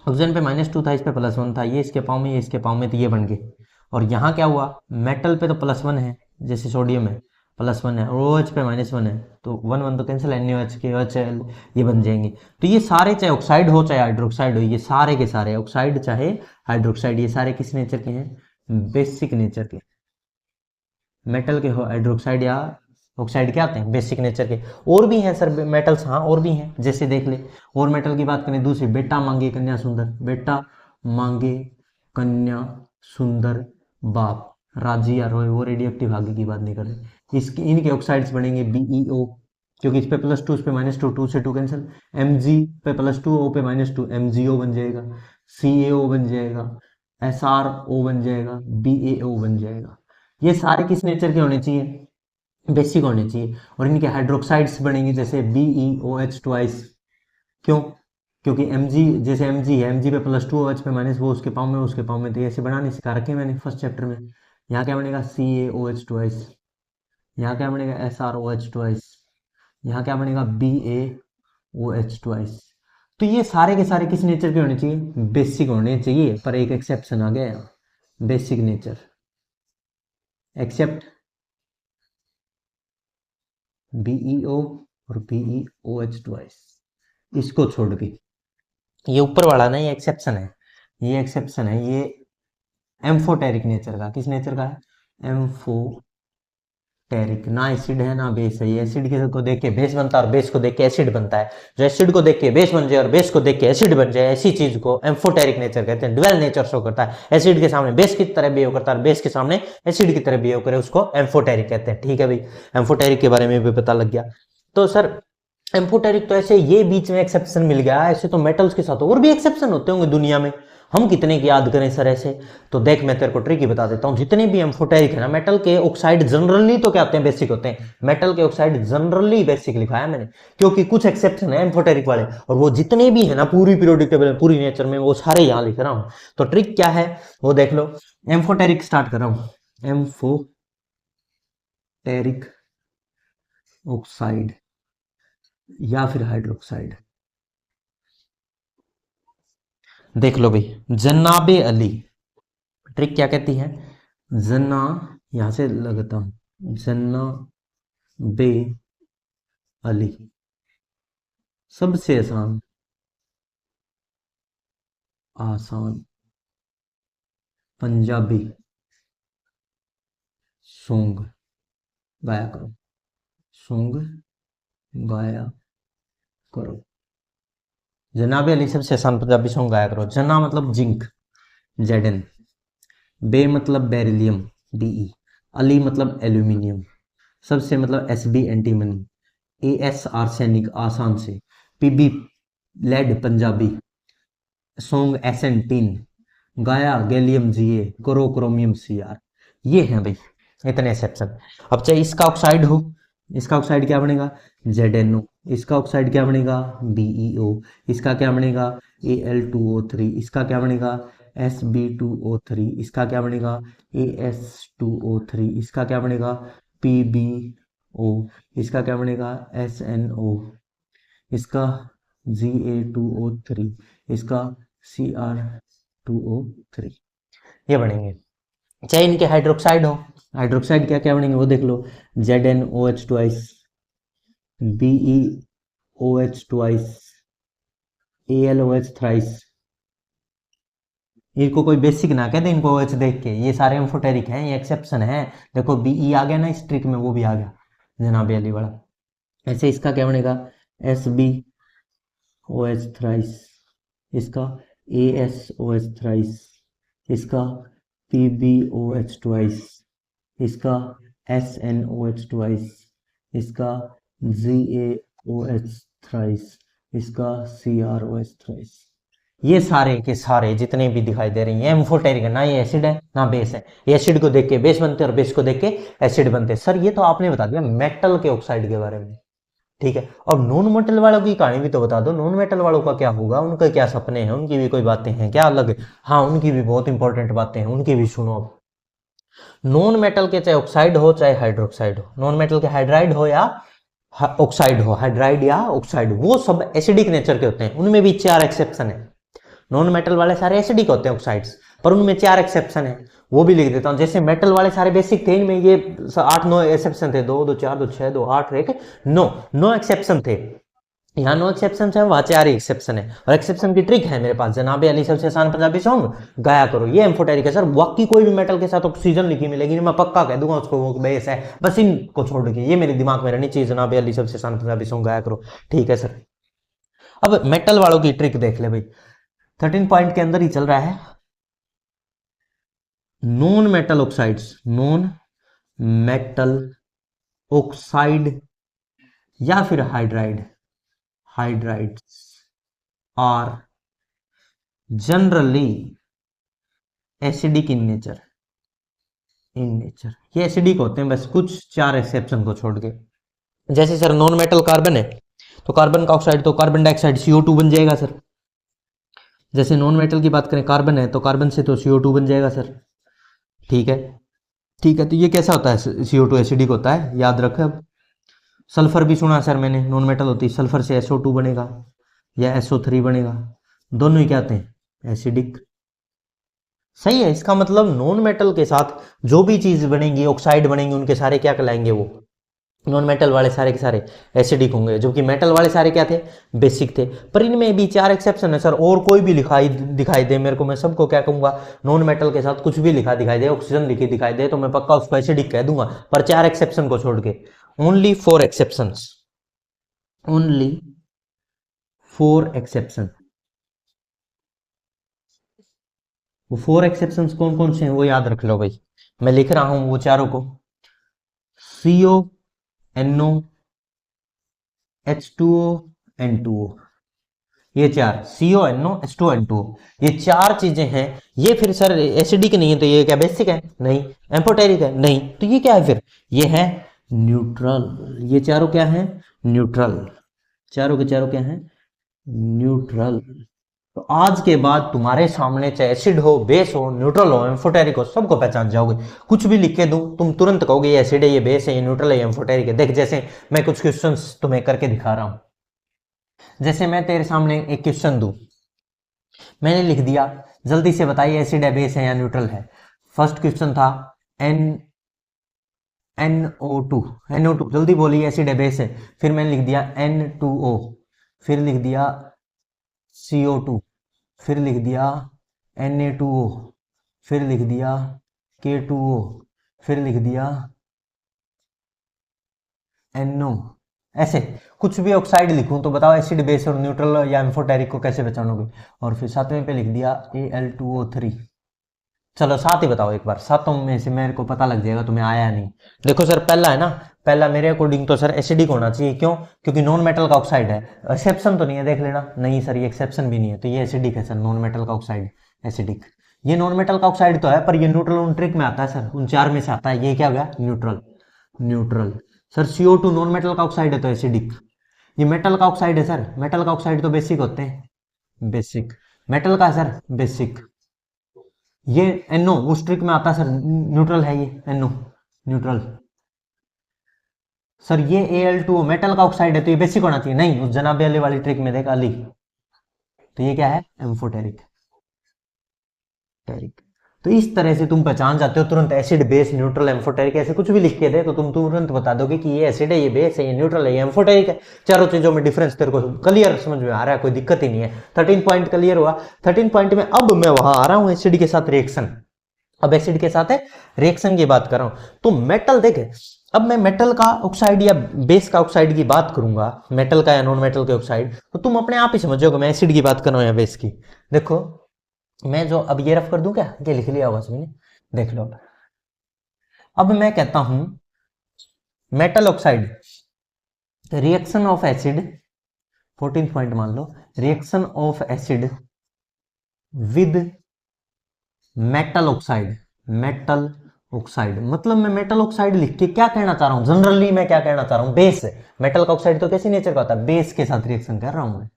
ऑक्सीजन पे -2 था, इस पे +1 था, ये इसके पाँव में, ये इसके पाँव में, तो ये बन गए। और यहाँ क्या हुआ? मेटल पे तो +1 है, जैसे सोडियम है +1 है, और OH पे -1 है, तो 1 1 तो कैंसिल, NaOH KHL ये बन जाएंगे। तो ये सारे चाहे ऑक्साइड हो चाहे हाइड्रोक्साइड हो, ये सारे के सारे ऑक्साइड चाहे हाइड्रोक्साइड, ये सारे किस नेचर के हैं? बेसिक नेचर के। मेटल के हो हाइड्रोक्साइड या ऑक्साइड क्या आते हैं? बेसिक नेचर के। और भी हैं सर मेटल्स, हाँ और भी हैं, जैसे देख ले। और मेटल की बात करें दूसरी, बेटा मांगे कन्या सुंदर, बेटा मांगे कन्या सुंदर बाप, राजी या रोए, वो रेडियो एक्टिव आगे की बात नहीं कर रहे। इसके इनके ऑक्साइड्स बनेंगे BeO, क्योंकि इस पे +2 इस पे -2, 2 से 2 कैंसिल। Mg पे +2 O पे -2, MgO बन जाएगा, CaO बन जाएगा, SrO बन जाएगा, BaO बन जाएगा। ये सारे किस नेचर के होने चाहिए? बेसिक होने चाहिए। और इनके हाइड्रोक्साइड्स बनेंगे जैसे BeOH ट्वाइस। क्यों? क्योंकि Mg, जैसे Mg है, Mg पे +2 OH पे माइनस, वो उसके पाँव में, उसके पाँव में, तो ऐसे बनाने सिखा रखे मैंने फर्स्ट चैप्टर में। यहाँ क्या बनेगा? CaOH twice. यहाँ क्या बनेगा? SrOH twice. यहाँ क्या बनेगा? BaOH twice. तो ये सारे के सारे किस नेचर के होने चाहिए? बेसिक होने चाहिए, पर एक एक्सेप्शन आ गया, बेसिक नेचर, एक्सेप्ट BeO और BeOH ट्वाइस, इसको छोड़ के। ये ऊपर वाला ना, ये एक्सेप्शन है, ये एक्सेप्शन है, ये एम्फोटेरिक नेचर का। किस नेचर का है? एम्फोटेरिक। ना एसिड है ना बेस है, ये एसिड के को देख के बेस बनता है और बेस को देख के एसिड बनता है। जो एसिड को देख के बेस बन जाए और बेस को देख के एसिड बन जाए, ऐसी चीज को एम्फोटेरिक नेचर कहते हैं। ड्वेल नेचर शो करता है, एसिड के सामने बेस की तरह बिहेव करता है, बेस के सामने एसिड की तरह बिहेव करे, उसको एम्फोटेरिक कहते हैं। ठीक है भाई, एम्फोटेरिक के बारे में भी पता लग गया। तो सर एम्फोटेरिक तो ऐसे ये बीच में एक्सेप्शन मिल गया, ऐसे तो मेटल्स के साथ और भी एक्सेप्शन होते होंगे दुनिया में, हम कितने की याद करें सर ऐसे? तो देख मैं तेरे को ट्रिक ही बता देता हूँ। जितने भी एम्फोटेरिक है ना, मेटल के ऑक्साइड जनरली तो क्या होते हैं? बेसिक होते हैं। मेटल के ऑक्साइड जनरली बेसिक लिखा है मैंने, क्योंकि कुछ एक्सेप्शन है एम्फोटेरिक वाले, और वो जितने भी है ना पूरी पीरियोडिक टेबल में, पूरी नेचर में, वो सारे यहाँ लिख रहा हूँ। तो ट्रिक क्या है वो देख लो। एम्फोटेरिक स्टार्ट कर रहा हूँ, एम्फोटेरिक ऑक्साइड या फिर हाइड्रोक्साइड। देख लो भाई, जनाबे अली, ट्रिक क्या कहती है? जना, यहां से लगता हूं, जनाबे अली, सबसे आसान, आसान पंजाबी सॉन्ग गाया करो, सॉन्ग गाया करो। जनाब अली सबसे आसान पंजाबी सॉन्ग गाया करो। जना मतलब जिंक, जेडन। बे मतलब बेरिलियम, डीई। अली मतलब एल्यूमिनियम। सबसे मतलब एसबी एंटीमनी। एएस आर्सेनिक, आसान से। PB lead, Punjabi. Song SN, tin. गाया गैलियम, जीए। करो क्रोमियम, सीआर। ये है भाई इतने एक्सेप्शन। अब चाहे इसका ऑक्साइड हो, इसका ऑक्साइड क्या बनेगा, जेड इसका ऑक्साइड क्या बनेगा, बीईओ। इसका क्या बनेगा, Al2O3। इसका क्या बनेगा, Sb2O3। इसका क्या बनेगा, As2O3। इसका क्या बनेगा, PbO। इसका क्या बनेगा, SnO। इसका Ga2O3। इसका Cr2O3। ये बनेंगे। चाहे इनके हाइड्रोक्साइड हो, हाइड्रोक्साइड क्या क्या बनेंगे वो देख लो। ZnOH twice, BeOH twice, AlOH thrice. इनको कोई बेसिक ना कहते इनको OH देख के, ये सारे एम्फोटेरिक हैं, ये एक्सेप्शन है। देखो BE आ गया ना इस ट्रिक में, वो भी आ गया जनाब अली वाला। ऐसे इसका क्या बनेगा, SbOH थ्राइस। इसका AsOH थ्राइस। इसका PbOH ट्वाइस। इसका SnOH ट्वाइस। इसका ZaOH थ्राइस। इसका CrOH थ्राइस। ये सारे के सारे जितने भी दिखाई दे रही हैं एम्फोटेरिक है, ना ये एसिड है ना बेस है। ये एसिड को देख के बेस बनते हैं और बेस को देख के एसिड बनते हैं। सर ये तो आपने बता दिया मेटल के ऑक्साइड के बारे में, ठीक है। अब नॉन मेटल वालों की कहानी भी तो बता दो, नॉन मेटल वालों का क्या होगा, उनके क्या सपने हैं, उनकी भी कोई बातें हैं क्या अलग। हाँ उनकी भी बहुत इंपॉर्टेंट बातें हैं, उनकी भी सुनो। नॉन मेटल के चाहे ऑक्साइड हो चाहे हाइड्रोक्साइड हो, नॉन मेटल के हाइड्राइड हो या ऑक्साइड हो, हाइड्राइड या ऑक्साइड, वो सब एसिडिक नेचर के होते हैं। उनमें भी 4 एक्सेप्शन है। नॉन मेटल वाले सारे एसिडिक होते हैं ऑक्साइड्स, पर उनमें 4 एक्सेप्शन है, वो भी लिख देता हूं। जैसे मेटल वाले सारे बेसिक थे, इनमें ये 8-9 एक्सेप्शन थे, 2 2 4 2 6 2 8 1 9 एक्सेप्शन थे। यहाँ 9 एक्सेप्शन है, वहां 4 ही एक्सेप्शन है। और एक्सेप्शन की ट्रिक है मेरे पास, जनाब अली सबसे आसान पंजाबी सॉन्ग गाया करो। ये एम्फोटेरिक है सर, बाकी कोई भी मेटल के साथ ऑक्सीजन लिखी मिलेगी मैं पक्का कह दूंगा उसको वो बेस है, बस इनको छोड़ के। ये मेरे दिमाग में रहनी चाहिए, जनाब अली सबसे आसान पंजाबी सॉन्ग गाया करो, ठीक है सर। अब मेटल वालों की ट्रिक देख ले भाई, 13 पॉइंट के अंदर ही चल रहा है। Non metal oxides, non metal oxide या फिर hydride, hydrides are generally acidic in nature, in nature ये एसिडिक होते हैं, बस कुछ 4 एक्सेप्शन को छोड़ के। जैसे सर नॉन मेटल कार्बन है, तो कार्बन का ऑक्साइड तो कार्बन डाइऑक्साइड CO2 बन जाएगा सर। जैसे नॉन मेटल की बात करें, कार्बन है तो कार्बन से तो CO2 बन जाएगा सर, ठीक है। ठीक है, तो ये कैसा होता है, CO2 एसिडिक होता है, याद रखें। अब सल्फर भी सुना सर मैंने, नॉन मेटल होती है, सल्फर से SO2 बनेगा या SO3 बनेगा, दोनों ही क्या आते हैं, एसिडिक। सही है, इसका मतलब नॉन मेटल के साथ जो भी चीज बनेगी, ऑक्साइड बनेंगे, उनके सारे क्या कहलाएंगे, वो नॉन मेटल वाले सारे के सारे एसिडिक होंगे, जबकि मेटल वाले सारे क्या थे, बेसिक थे। पर इनमें भी 4 एक्सेप्शन है सर, और कोई भी दिखाई दे मेरे को, मैं सबको क्या कहूंगा, नॉन मेटल के साथ कुछ भी लिखा दिखाई दे, ऑक्सीजन लिखी दिखाई दे, तो मैं पक्का उसको एसिडिक कह दूंगा। पर 4 एक्सेप्शन को छोड़ के, ओनली 4 एक्सेप्शन, ओनली 4 एक्सेप्शन। वो 4 एक्सेप्शन कौन कौन से हैं वो याद रख लो भाई, मैं लिख रहा हूं वो चारों को। CO, NO, H2O, N2O, ये 4, CO, NO, H2O, N2O, ये 4 चीजें हैं। ये फिर सर एसिडिक नहीं है, तो ये क्या बेसिक है, नहीं। एम्फोटेरिक है, नहीं। तो ये क्या है फिर, ये है न्यूट्रल। ये चारों क्या है, न्यूट्रल। चारों के चारों क्या है, न्यूट्रल। तो आज के बाद तुम्हारे सामने चाहे एसिड हो, बेस हो, न्यूट्रल हो, एम्फोटेरिक हो, सबको पहचान जाओगे। कुछ भी लिख के दूं तुम तुरंत कहोगे ये एसिड है, ये बेस है, ये न्यूट्रल है, ये एम्फोटेरिक है। देख जैसे मैं कुछ क्वेश्चंस तुम्हें करके दिखा रहा हूं, जैसे मैं तेरे सामने एक क्वेश्चन दूं, मैंने लिख दिया जल्दी से बताइए एसिड है, बेस है या न्यूट्रल है। फर्स्ट क्वेश्चन था एन NO2 जल्दी बोलिए एसिड है, बेस है। फिर मैंने लिख दिया N2O, फिर लिख दिया CO2, फिर लिख दिया Na2O, फिर लिख दिया K2O, फिर लिख दिया NO। ऐसे कुछ भी ऑक्साइड लिखूं तो बताओ एसिड बेस और न्यूट्रल या एम्फोटेरिक को कैसे पहचानोगे। और फिर सातवें पे लिख दिया Al2O3। चलो सात ही बताओ एक बार, सातों में से मेरे को पता लग जाएगा तुम्हें आया नहीं। देखो सर पहला है ना, पहला मेरे अकॉर्डिंग तो सर एसिडिक होना चाहिए। क्यों? क्योंकि नॉन मेटल का ऑक्साइड है। एक्सेप्शन तो नहीं है, देख लेना। नहीं सर ये एक्सेप्शन भी नहीं है, तो ये एसिडिक है सर, नॉन मेटल का ऑक्साइड एसिडिक। ये नॉन मेटल का ऑक्साइड तो है, पर ये न्यूट्रल उन ट्रिक में आता है सर, उन चार में से आता है। ये क्या हो गया? Neutral. Neutral sir. CO2 non metal का ऑक्साइड है तो एसिडिक। ये मेटल का ऑक्साइड है सर, मेटल का ऑक्साइड तो बेसिक होते हैं, बेसिक। मेटल का है सर बेसिक। ये NO उस ट्रिक में आता है सर, न्यूट्रल है ये NO, न्यूट्रल। सर ये Al2O मेटल का ऑक्साइड है तो ये बेसिक होना चाहिए। नहीं, उस जनाबे अली वाली ट्रिक में देख अली, तो ये क्या है? एम्फोटेरिक। टेरिक। तो इस तरह से तुम पहचान जाते हो तुरंत, एसिड बेस न्यूट्रल एम्फोटेरिक। ऐसे कुछ भी लिख के दे तो तुम तुरंत बता दोगे कि ये एसिड है, ये बेस है, ये न्यूट्रल है, ये एम्फोटेरिक है। चारों चीजों में डिफरेंस तेरे को क्लियर समझ में आ रहा है, कोई दिक्कत ही नहीं है। 13 पॉइंट क्लियर हुआ। 13 पॉइंट में अब मैं वहां आ रहा हूं एसिड के साथ रिएक्शन। अब एसिड के साथ है रिएक्शन की बात कर रहा हूं। तो मेटल देखे, अब मैं मेटल का ऑक्साइड या बेस का ऑक्साइड की बात करूंगा, मेटल का या नॉन मेटल के ऑक्साइड, तो तुम अपने आप ही समझोगे मैं एसिड की बात कर रहा हूं या बेस की। देखो मैं जो अब ये रफ कर दूं क्या, ये लिख लिया होगा सबने, देख लो। अब मैं कहता हूं metal oxide reaction of acid, 14 point मान लो, reaction of acid with metal oxide. Metal oxide मतलब मैं मेटल ऑक्साइड लिख के क्या कहना चाह रहा हूं, जनरली मैं क्या कहना चाह रहा हूं, बेस। मेटल का ऑक्साइड तो कैसी नेचर का होता है? बेस के साथ रिएक्शन कर रहा हूं मैं,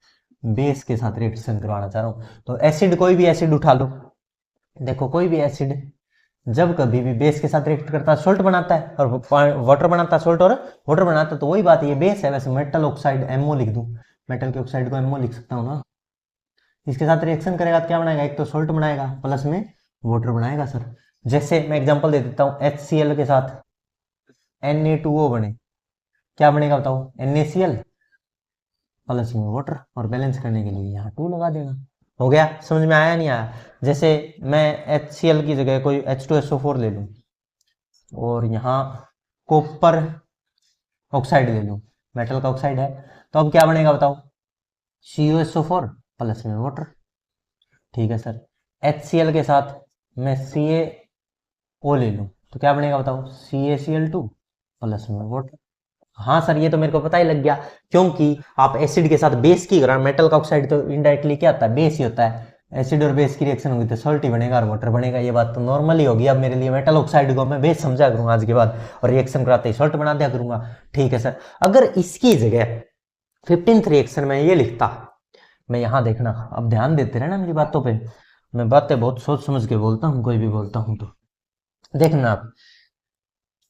बेस के साथ रिएक्शन करवाना चाह रहा हूं। तो एसिड, कोई भी एसिड उठा लो, देखो कोई भी एसिड जब कभी भी बेस के साथ रिएक्ट करता है सॉल्ट बनाता है, और वाटर बनाता है, सॉल्ट और वाटर बनाता है, तो वही बात है, ये बेस है। वैसे मेटल ऑक्साइड MO लिख दूं, मेटल के ऑक्साइड को MO लिख सकता हूं ना। इसके साथ रिएक्शन करेगा तो क्या बनाएगा? एक तो सॉल्ट बनाएगा, प्लस में वाटर बनाएगा सर। जैसे मैं एग्जांपल दे देता हूं, HCl के साथ Na2O बने, क्या बनेगा बताओ? NaCl प्लस में वाटर, और बैलेंस करने के लिए यहाँ 2 लगा देना। हो गया? समझ में आया नहीं आया? जैसे मैं HCl की जगह कोई H2SO4 ले लूं और यहाँ कॉपर ऑक्साइड ले लूं, मेटल का ऑक्साइड है, तो अब क्या बनेगा बताओ? CuSO4 प्लस में वाटर। ठीक है सर। HCl के साथ मैं CaO ले लूं तो क्या बनेगा बताओ? CaCl2 प्लस में वाटर। हाँ सर ये तो मेरे को पता ही लग गया, क्योंकि आप एसिड के साथ बेस की करा, मेटल का ऑक्साइड तो इनडायरेक्टली क्या होता है? बेस ही होता है। एसिड और बेस की रिएक्शन होगी तो सॉल्ट ही बनेगा और वाटर बनेगा, ये बात तो नॉर्मली होगी। अब मेरे लिए मेटल ऑक्साइड को मैं बेस समझा करूंगा आज के बाद, और रिएक्शन कराते ही सॉल्ट बना दिया करूंगा। ठीक है सर। अगर इसकी जगह 15th रिएक्शन में ये लिखता, मैं यहां देखना, अब ध्यान देते रहना मेरी बातों पे, मैं बातें बहुत सोच समझ के बोलता हूँ, कोई भी बोलता हूँ तो देखना आप।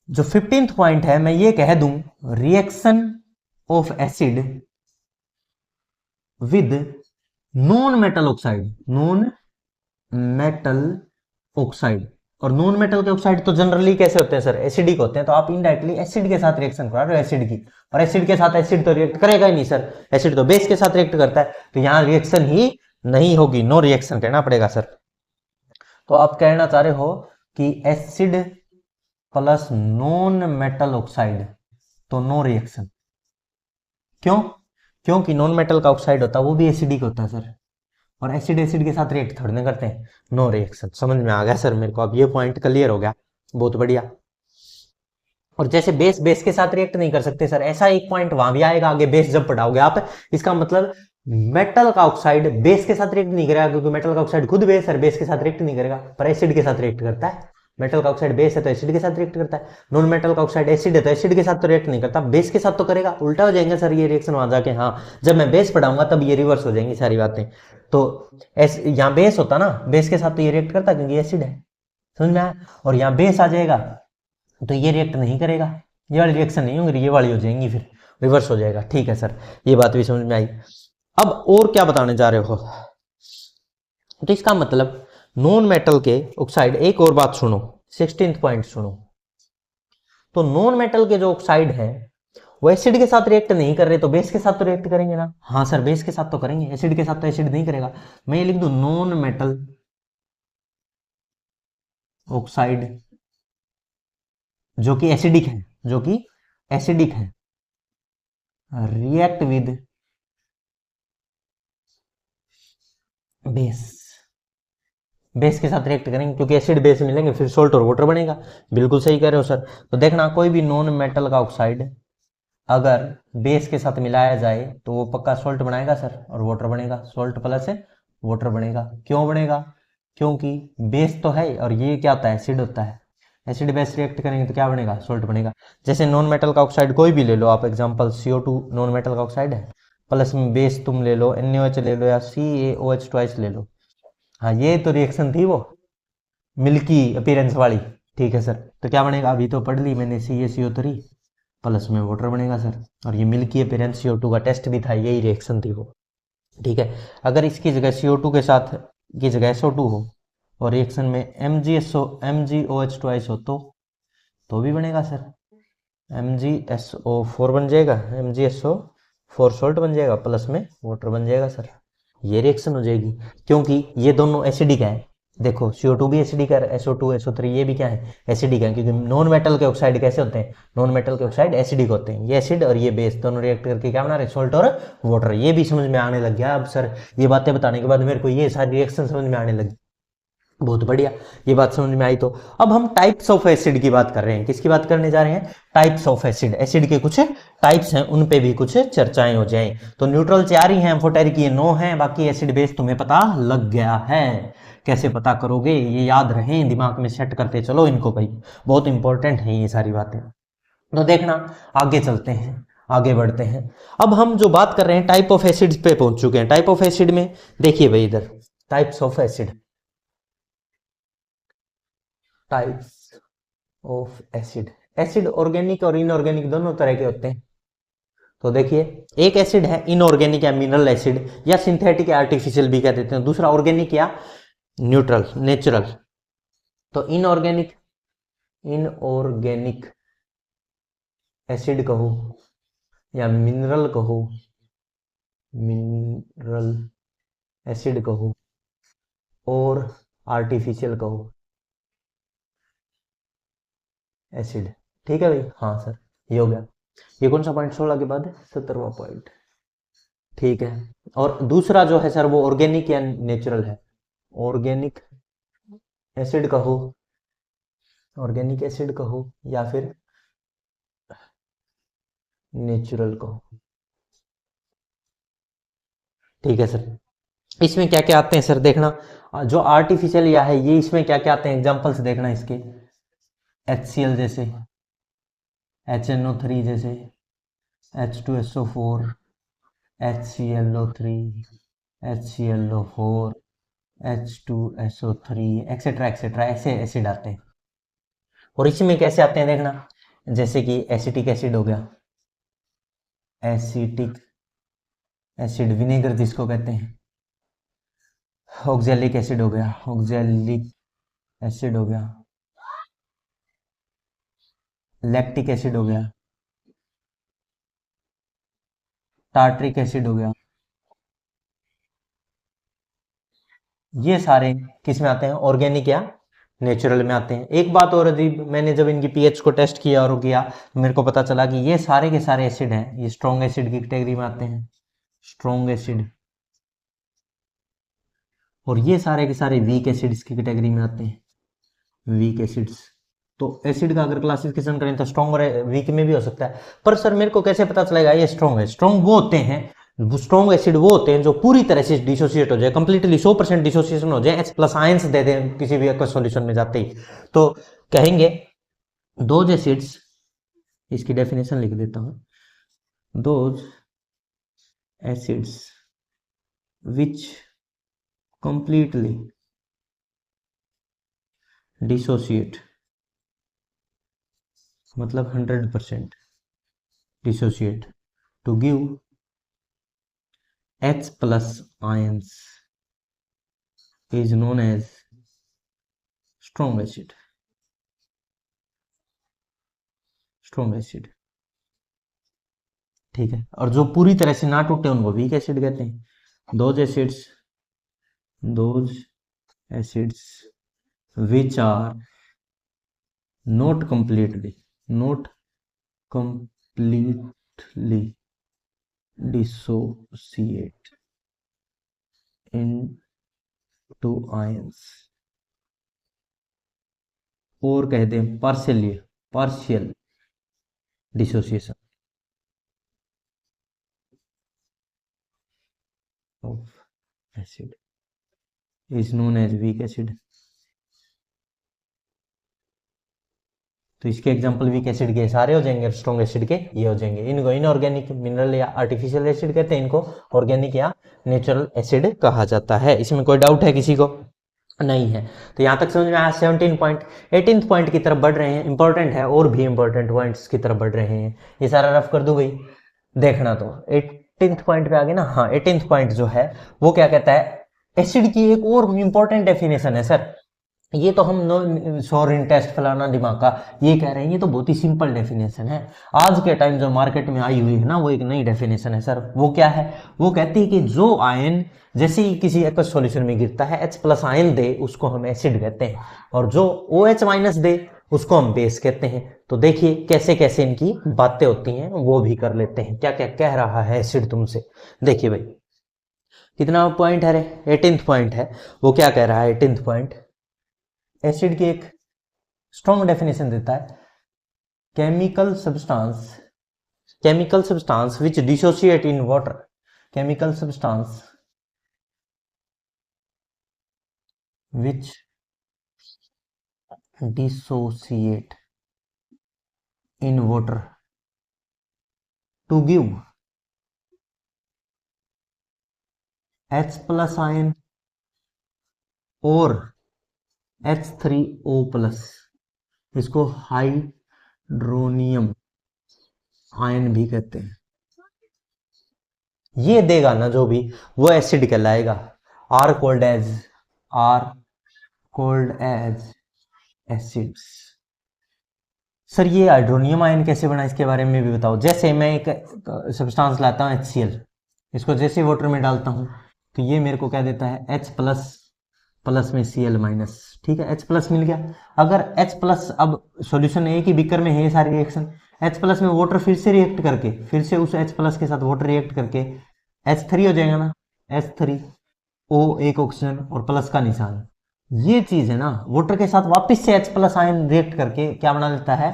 जो 15th पॉइंट है मैं ये कह दूं, reaction of acid with non metal oxide, non metal oxide. और नॉन मेटल के ऑक्साइड तो जनरली कैसे होते हैं सर? एसिडिक होते हैं। तो आप इनडायरेक्टली एसिड के साथ रिएक्शन करा रहे हो, एसिड की, और एसिड के साथ एसिड तो रिएक्ट करेगा ही नहीं सर, एसिड तो बेस के साथ रिएक्ट करता है, तो यहां रिएक्शन ही नहीं होगी, नो रिएक्शन कहना पड़ेगा सर। तो आप कहना चाह रहे हो कि acid plus non metal oxide तो नो रिएक्शन। क्यों? क्योंकि नॉन मेटल का ऑक्साइड होता है वो भी एसिडिक होता है सर, और एसिड एसिड के साथ रिएक्ट थोड़ी ना करते हैं, नो रिएक्शन। समझ में आ गया सर मेरे को? अब ये पॉइंट क्लियर हो गया, बहुत बढ़िया। और जैसे बेस बेस के साथ रिएक्ट नहीं कर सकते सर, ऐसा एक पॉइंट वहां भी आएगा आगे, बेस जब पढ़ाओगे आप। इसका मतलब मेटल का ऑक्साइड बेस के साथ रिएक्ट नहीं करेगा, क्योंकि मेटल का ऑक्साइड खुद बेस है, बेस के साथ रिएक्ट नहीं करेगा, पर एसिड के साथ रिएक्ट करता है। मेटल का ऑक्साइड बेस है तो एसिड के साथ रिएक्ट करता है, नॉन मेटल का ऑक्साइड एसिड है तो एसिड के साथ तो रिएक्ट नहीं करता, बेस के साथ तो करेगा। उल्टा हो जाएंगे सर ये रिएक्शन वहां जाके। हाँ, जब मैं बेस पढ़ाऊंगा तब ये रिवर्स हो जाएंगी सारी बातें। तो यहाँ बेस होता ना, बेस के साथ तो ये रिएक्ट करता क्योंकि एसिड है, समझ में आया? और यहाँ बेस आ जाएगा तो ये रिएक्ट नहीं करेगा, ये वाली रिएक्शन नहीं होंगी, ये वाली हो जाएंगी, फिर रिवर्स हो जाएगा। ठीक है सर, ये बात भी समझ में आई। अब और क्या बताने जा रहे हो? तो इसका मतलब नॉन मेटल के ऑक्साइड, एक और बात सुनो, 16th पॉइंट सुनो। तो नॉन मेटल के जो ऑक्साइड है वो एसिड के साथ रिएक्ट नहीं कर रहे, तो बेस के साथ तो रिएक्ट करेंगे ना? हाँ सर बेस के साथ तो करेंगे, एसिड के साथ तो एसिड नहीं करेगा। मैं ये लिख दूं, नॉन मेटल ऑक्साइड जो कि एसिडिक है, जो कि एसिडिक है, रिएक्ट विद बेस, बेस के साथ रिएक्ट करेंगे क्योंकि एसिड बेस मिलेंगे, फिर सोल्ट और वाटर बनेगा। बिल्कुल सही कह रहे हो सर। तो देखना कोई भी नॉन मेटल का ऑक्साइड अगर बेस के साथ मिलाया जाए तो वो पक्का सोल्ट बनाएगा सर, और वाटर बनेगा, सोल्ट प्लस वाटर बनेगा। क्यों बनेगा? क्योंकि बेस तो है और ये क्या होता है, एसिड होता है। एसिड बेस रिएक्ट करेंगे तो क्या बनेगा, सोल्ट बनेगा। जैसे नॉन मेटल का ऑक्साइड कोई भी ले लो आप, एग्जांपल CO2 नॉन मेटल का ऑक्साइड है, प्लस में बेस तुम ले लो NaOH ले लो या CaOH ट्वाइस ले लो। हाँ ये तो रिएक्शन थी वो मिल्की अपीयरेंस वाली। ठीक है सर, तो क्या बनेगा, अभी तो पढ़ ली मैंने, CaCO3 प्लस में वाटर बनेगा सर। और ये मिल्की अपीयरेंस CO2 का टेस्ट भी था, यही रिएक्शन थी वो। ठीक है, अगर इसकी जगह CO2 के साथ की जगह SO2 हो और रिएक्शन में MgOH ट्वाइस हो तो भी बनेगा सर, MgSO4 बन जाएगा, MgSO4 सोल्ट बन जाएगा, प्लस में वाटर बन जाएगा सर। ये रिएक्शन हो जाएगी क्योंकि ये दोनों एसिडिक है। देखो CO2 भी एसिडिक है, SO2 SO3 ये भी क्या है, एसिडिक है, क्योंकि नॉन मेटल के ऑक्साइड कैसे होते हैं, नॉन मेटल के ऑक्साइड एसिडिक होते हैं। ये एसिड और ये बेस दोनों रिएक्ट करके क्या बना रहे, सोल्ट और वाटर। ये भी समझ में आने लग गया अब सर, ये बातें बताने के बाद मेरे को ये सारी रिएक्शन समझ में आने लगी। बहुत बढ़िया, ये बात समझ में आई। तो अब हम टाइप्स ऑफ एसिड की बात कर रहे हैं, किसकी बात करने जा रहे हैं, टाइप्स ऑफ एसिड। एसिड के कुछ टाइप्स हैं, उन पे भी कुछ चर्चाएं हो जाएं। तो न्यूट्रल 4 ही हैं, एम्फोटेरिक ये 9 हैं, बाकी एसिड बेस तुम्हें पता लग गया है। कैसे पता करोगे, ये याद रहें, दिमाग में सेट करते चलो इनको भाई, बहुत इंपॉर्टेंट है ये सारी बातें। तो देखना, आगे चलते हैं, आगे बढ़ते हैं। अब हम जो बात कर रहे हैं टाइप ऑफ एसिड पे पहुंच चुके हैं। टाइप ऑफ एसिड में देखिए भाई, इधर types of acid, types of acid. Acid organic और इनऑर्गेनिक दोनों तरह के होते हैं। तो देखिए, एक एसिड है इनऑर्गेनिक या मिनरल एसिड, या सिंथेटिक या आर्टिफिशियल भी कह देते हैं। दूसरा ऑर्गेनिक या न्यूट्रल, नेचुरल। तो इनऑर्गेनिक, इनऑर्गेनिक एसिड कहो या मिनरल कहो, मिनरल एसिड कहो, और आर्टिफिशियल कहो एसिड। ठीक है भाई, हाँ सर, ये हो गया। ये कौन सा पॉइंट, 16 के बाद 17वां पॉइंट। ठीक है, और दूसरा जो है सर वो ऑर्गेनिक या नेचुरल है। ऑर्गेनिक एसिड कहो, ऑर्गेनिक एसिड कहो, या फिर नेचुरल कहो। ठीक है सर, इसमें क्या क्या आते हैं सर, देखना जो आर्टिफिशियल या है ये, इसमें क्या क्या आते हैं एग्जांपल्स देखना इसके। HCl जैसे, HNO3 जैसे, H2SO4, HClO3, HClO4, H2SO3 etcetera etcetera, ऐसे एसिड आते हैं। और इसमें कैसे आते हैं देखना, जैसे कि एसिटिक एसिड हो गया, एसिटिक एसिड विनेगर जिसको कहते हैं। ऑक्जेलिक एसिड हो गया, ऑक्जेलिक एसिड हो गया। लैक्टिक एसिड हो गया, टार्ट्रिक एसिड हो गया। ये सारे किस में आते हैं, ऑर्गेनिक या नेचुरल में आते हैं। एक बात और अजीब, मैंने जब इनकी पीएच को टेस्ट किया और किया, मेरे को पता चला कि ये सारे के सारे एसिड हैं, ये स्ट्रॉन्ग एसिड की कैटेगरी में आते हैं, स्ट्रॉन्ग एसिड। और ये सारे के सारे वीक एसिड्स की कैटेगरी में आते हैं, वीक एसिड्स। तो एसिड का अगर क्लासिफिकेशन करें तो स्ट्रॉन्ग और वीक में भी हो सकता है। पर सर मेरे को कैसे पता चलेगा ये स्ट्रॉन्ग है? स्ट्रॉन्ग वो होते हैं, स्ट्रॉन्ग एसिड वो होते हैं जो पूरी तरह से डिसोसिएट हो जाए, कंप्लीटली 100% डिसोसिएशन हो जाए, H+ आयंस दे दें किसी भी एक्वस सॉल्यूशन में जाते ही। तो कहेंगे दोज एसिड्स, इसकी डेफिनेशन लिख देता हूं, those acids which completely dissociate, मतलब 100% dissociate to give H+ ions is known as strong acid, strong acid। ठीक है, और जो पूरी तरह से ना टूटे उनको वीक एसिड कहते हैं। those acids which are not completely, not completely dissociate into ions, और कहते हैं partially, partial dissociation of acid is known as weak acid. तो इसके एग्जांपल वीक एसिड के सारे हो जाएंगे, स्ट्रॉन्ग एसिड के ये हो जाएंगे। इनको इनऑर्गेनिक मिनरल या आर्टिफिशियल एसिड कहते हैं, इनको ऑर्गेनिक या नेचुरल एसिड कहा जाता है। इसमें कोई डाउट है किसी को? नहीं है। तो यहाँ तक समझ में आया। 17 पॉइंट 18 पॉइंट की तरफ बढ़ रहे हैं, इंपॉर्टेंट है और भी इंपॉर्टेंट पॉइंट्स की तरफ बढ़ रहे हैं। ये सारा रफ कर दूं भाई, देखना। तो 18th पॉइंट पे आ गए ना। हाँ, 18th पॉइंट जो है वो क्या कहता है, एसिड की एक और इंपॉर्टेंट डेफिनेशन है सर। ये तो हम नो सोरिन टेस्ट फलाना दिमाग का ये कह रहे हैं, ये तो बहुत ही सिंपल डेफिनेशन है। आज के टाइम जो मार्केट में आई हुई है ना, वो एक नई डेफिनेशन है सर। वो क्या है? वो कहती है कि जो आयन जैसे ही किसी एक्वस सॉल्यूशन में गिरता है, H प्लस आयन दे, उसको हम एसिड कहते हैं, और जो OH माइनस दे उसको हम बेस कहते हैं। तो देखिए कैसे कैसे इनकी बातें होती हैं, वो भी कर लेते हैं। क्या क्या कह रहा है एसिड तुमसे, देखिए भाई। कितना पॉइंट है रे? 18th पॉइंट है। वो क्या कह रहा है 18th पॉइंट? एसिड की एक स्ट्रॉन्ग डेफिनेशन देता है, chemical substance which dissociate in water, chemical substance which dissociate in water to give H plus ion और H3O प्लस, इसको हाइड्रोनियम आयन भी कहते हैं। ये देगा ना जो भी, वो एसिड कहलाएगा। Are called as acids. Sir ये हाइड्रोनियम आयन कैसे बना, इसके बारे में भी बताओ। जैसे मैं एक सब्सटेंस लाता हूँ HCl, इसको जैसे वाटर में डालता हूँ तो ये मेरे को क्या देता है, H प्लस प्लस में Cl माइनस। ठीक है, H प्लस मिल गया। अगर H प्लस, अब सॉल्यूशन एक ही बीकर में है सारी रिएक्शन, H प्लस में वाटर फिर से रिएक्ट करके, फिर से उस H प्लस के साथ वाटर रिएक्ट करके H3 हो जाएगा ना, H3O, एक ऑक्सीजन और प्लस का निशान। ये चीज है ना, वाटर के साथ वापस से H प्लस आयन रिएक्ट करके क्या बना लेता है,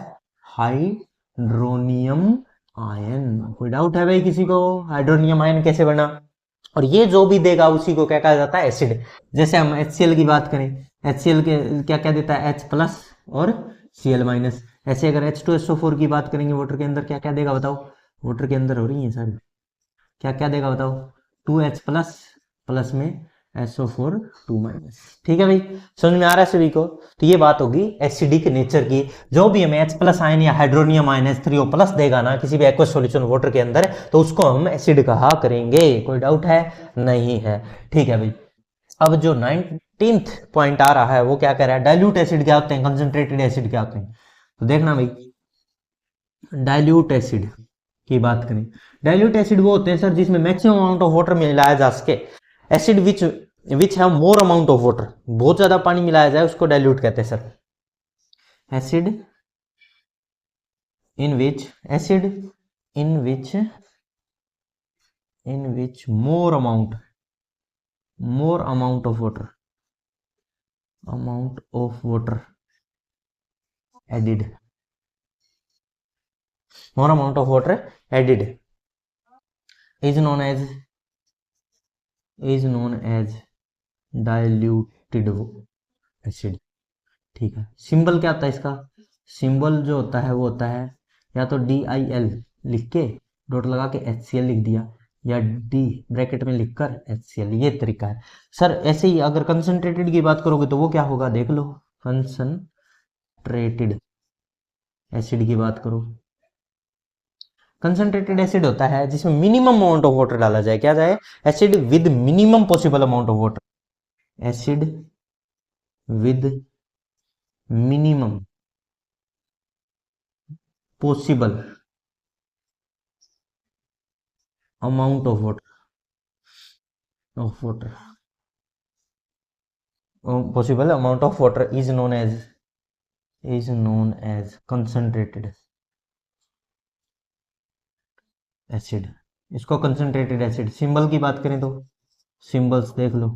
हाइड्रोनियम आयन। कोई डाउट है भाई किसी को, हाइड्रोनियम आयन कैसे बना? और ये जो भी देगा उसी को क्या कहा जाता है, एसिड। जैसे हम HCl की बात करें, HCl के क्या क्या देता है, H प्लस और Cl माइनस। ऐसे अगर H2SO4 की बात करेंगे, वाटर के अंदर क्या क्या देगा बताओ, वाटर के अंदर हो रही है सारी, क्या क्या देगा बताओ, 2H प्लस प्लस में SO4 2 माइनस। ठीक है भाई, समझ में आ रहा है सभी को? तो ये बात होगी एसिडिक नेचर की। जो भी हमें H प्लस आयन या हाइड्रोनियम आयन H3O प्लस देगा ना किसी भी एक्वस सॉल्यूशन वाटर के अंदर, तो उसको हम एसिड कहा करेंगे। कोई डाउट है? नहीं है। ठीक है भाई, अब जो 19th पॉइंट आ रहा है वो क्या कह रहा है, डाइल्यूट एसिड क्या होते हैं, कंसंट्रेटेड एसिड क्या होते हैं। तो देखना भाई, डाइल्यूट एसिड की बात करें, डाइल्यूट एसिड वो होते हैं सर जिसमें मैक्सिमम अमाउंट ऑफ वाटर मिलाया जा सके। Acid which which have more amount of water, बहुत ज्यादा पानी मिलाया जाए उसको डाइल्यूट कहते हैं sir. Acid in which acid in which more amount of water added, more amount of water added is known as diluted acid. ठीक है, सिंबल क्या होता है इसका, सिंबल जो होता है वो होता है या तो DIL लिख के डॉट लगा के HCl लिख दिया, या D ब्रैकेट में लिखकर HCl, ये तरीका है सर। ऐसे ही अगर कंसंट्रेटेड की बात करोगे तो वो क्या होगा देख लो, कंसंट्रेटेड एसिड की बात करो, कंसंट्रेटेड एसिड होता है जिसमें मिनिमम अमाउंट ऑफ वाटर डाला जाए। क्या जाए, acid with minimum possible amount of water, acid with minimum possible amount of water possible amount of water is known as is known as concentrated acid. इसको concentrated acid, symbol की बात करें तो symbols देख लो।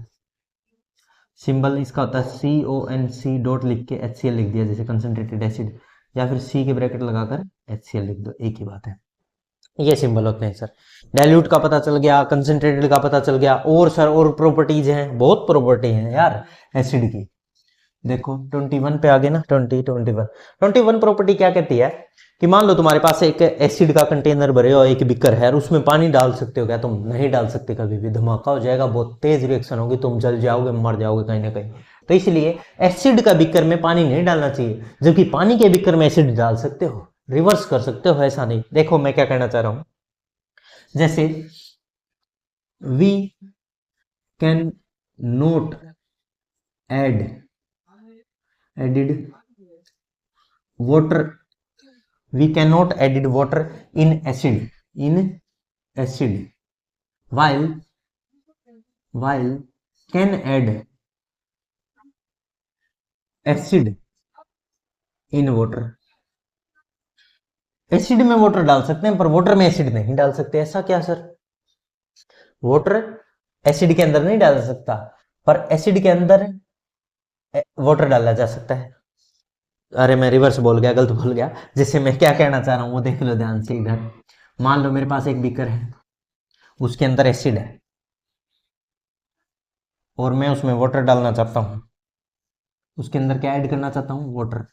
सिंबल इसका होता है CONC dot लिख के HCl लिख दिया जैसे कंसंट्रेटेड एसिड, या फिर C के ब्रैकेट लगाकर HCl लिख दो, एक ही बात है। ये सिंबल होते हैं सर। डाइल्यूट का पता चल गया, कंसंट्रेटेड का पता चल गया, और सर और प्रॉपर्टीज हैं, बहुत प्रॉपर्टी हैं यार एसिड की। देखो 21 पे आगे ना, 21 प्रॉपर्टी क्या कहती है कि मान लो तुम्हारे पास एक एसिड का कंटेनर भरे हो, एक बिकर है, और उसमें पानी डाल सकते हो क्या? तुम नहीं डाल सकते, कभी भी धमाका हो जाएगा, बहुत तेज रिएक्शन होगी, तुम जल जाओगे, मर जाओगे कहीं ना कहीं। तो इसलिए एसिड का बिकर में पानी नहीं डालना चाहिए, जबकि पानी के बिकर में एसिड डाल सकते हो, रिवर्स कर सकते हो, ऐसा नहीं। देखो मैं क्या कहना चाह रहा हूं, जैसे we can not added water, we cannot add water in acid while can add acid in water। Acid में वाटर डाल सकते हैं पर वाटर में एसिड नहीं डाल सकते, ऐसा क्या सर? वाटर एसिड के अंदर नहीं डाल सकता, पर एसिड के अंदर वाटर डाला जा सकता है। अरे मैं रिवर्स बोल गया, गलत बोल गया। जैसे मैं क्या कहना चाह रहा हूं वो देख लो ध्यान से इधर। मान लो मेरे पास एक बीकर है, उसके अंदर एसिड है, और मैं उसमें वाटर डालना चाहता हूं, उसके अंदर क्या ऐड करना चाहता हूं? वाटर।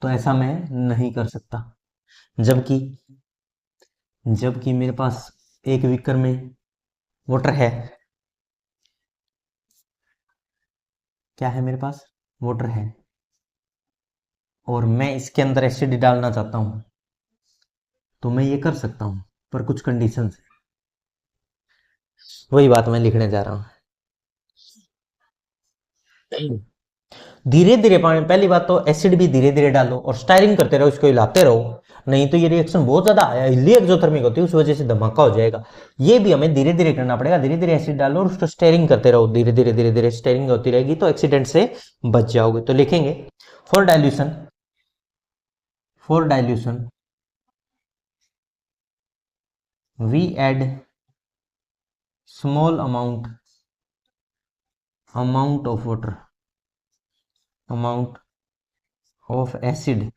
तो ऐसा मैं नहीं कर सकता, जबकि जबकि मेरे पास एक बीकर में वाटर है, क्या है मेरे पास? वाटर है, और मैं इसके अंदर एसिड डालना चाहता हूं, तो मैं ये कर सकता हूं, पर कुछ कंडीशंस है। वही बात मैं लिखने जा रहा हूं। धीरे धीरे पानी, पहली बात तो एसिड भी धीरे धीरे डालो और स्टायरिंग करते रहो, इसको हिलाते रहो, नहीं तो ये रिएक्शन बहुत ज्यादा हिली एक्सोथर्मिक होती है, उस वजह से धमाका हो जाएगा। ये भी हमें धीरे धीरे करना पड़ेगा, धीरे धीरे एसिड डालो और उसको स्टेयरिंग करते रहो, धीरे धीरे धीरे धीरे स्टेयरिंग होती रहेगी, तो एक्सीडेंट से बच जाओगे। तो लिखेंगे for dilution we add small amount of acid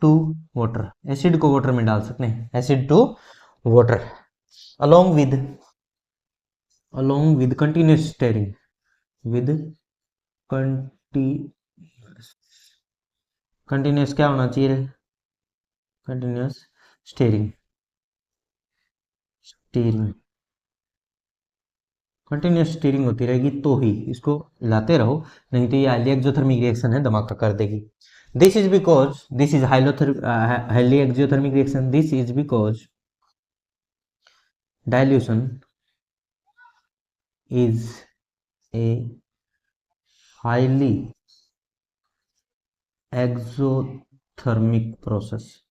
to water. Acid को वाटर में डाल सकते हैं, acid to water, along with continuous stirring, with continuous क्या होना चाहिए? कंटिन्यूस स्टीयरिंग कंटिन्यूस स्टीयरिंग होती रहेगी तो ही इसको लाते रहो, नहीं तो ये हाईली एक्सोथर्मिक रिएक्शन है, धमाका कर देगी। This is highly exothermic reaction, this is because dilution is a highly exothermic process.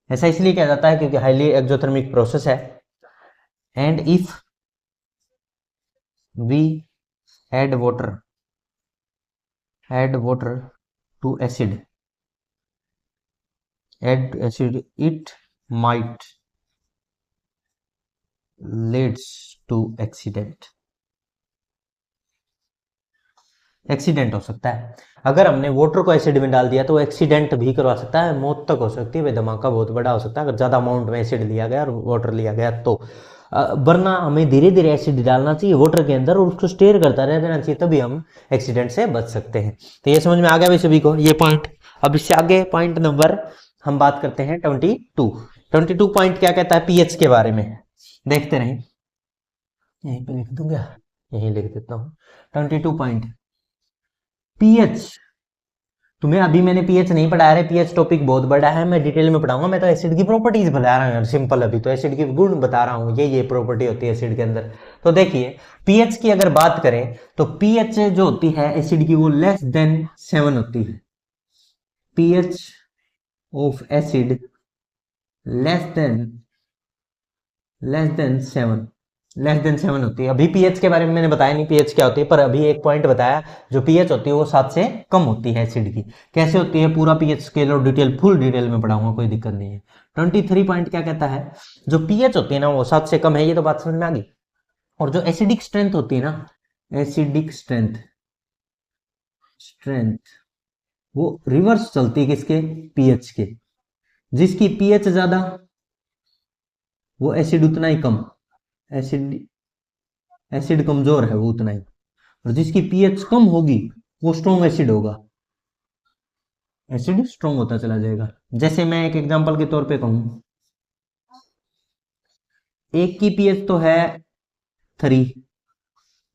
ऐसा इसलिए कहा जाता है क्योंकि हाईली एक्सोथर्मिक प्रोसेस है। And if we add water to acid it might leads to accident हो सकता है। अगर हमने वाटर को एसिड में डाल दिया तो एक्सीडेंट भी करवा सकता है, मौत तक हो सकती है भाई, धमाका बहुत बड़ा हो सकता है अगर ज्यादा अमाउंट में एसिड लिया गया और वाटर लिया गया तो। वरना हमें धीरे धीरे एसिड डालना चाहिए वाटर के अंदर और उसको स्टेयर करता रहना चाहिए, तभी हम एक्सीडेंट से बच सकते हैं। तो ये समझ में आ गया भाई सभी को ये पॉइंट। अब इससे आगे पॉइंट नंबर हम बात करते हैं 22 पॉइंट क्या कहता है पीएच के बारे में, देखते रहें। यहीं पे लिख दूंगा, यहीं लिख देता हूँ 22 पॉइंट पीएच। तुम्हें अभी मैंने पीएच नहीं पढ़ाया है, पीएच टॉपिक बहुत बड़ा है, मैं डिटेल में पढ़ाऊंगा। मैं तो एसिड की प्रॉपर्टीज बता रहा हूँ सिंपल, अभी तो एसिड के गुण बता रहा हूँ, ये प्रॉपर्टी होती है एसिड के अंदर। तो देखिए पीएच की अगर बात करें तो पीएच जो होती है एसिड की वो लेस देन 7 होती है। PH of acid less than 7 less than 7 होती है। अभी पीएच के बारे में मैंने बताया नहीं पीएच क्या होती है, पर अभी एक पॉइंट बताया, जो पीएच होती है वो 7 से कम होती है एसिड की। कैसे होती है पूरा पीएच स्केल और डिटेल फुल डिटेल में पढ़ाऊंगा, कोई दिक्कत नहीं है। 23 पॉइंट क्या कहता है, जो पीएच होती है ना वो 7 से कम है, ये तो बात समझ में आ गई। और जो एसिडिक स्ट्रेंथ होती है ना, एसिडिक स्ट्रेंथ स्ट्रेंथ वो रिवर्स चलती है किसके, पीएच के। जिसकी पीएच ज्यादा वो एसिड उतना ही कम, एसिड एसिड कमजोर है वो उतना ही, और जिसकी पीएच कम होगी वो स्ट्रॉन्ग एसिड होगा, एसिड स्ट्रॉन्ग होता चला जाएगा। जैसे मैं एक एग्जांपल के तौर पे कहूं, एक की पीएच तो है 3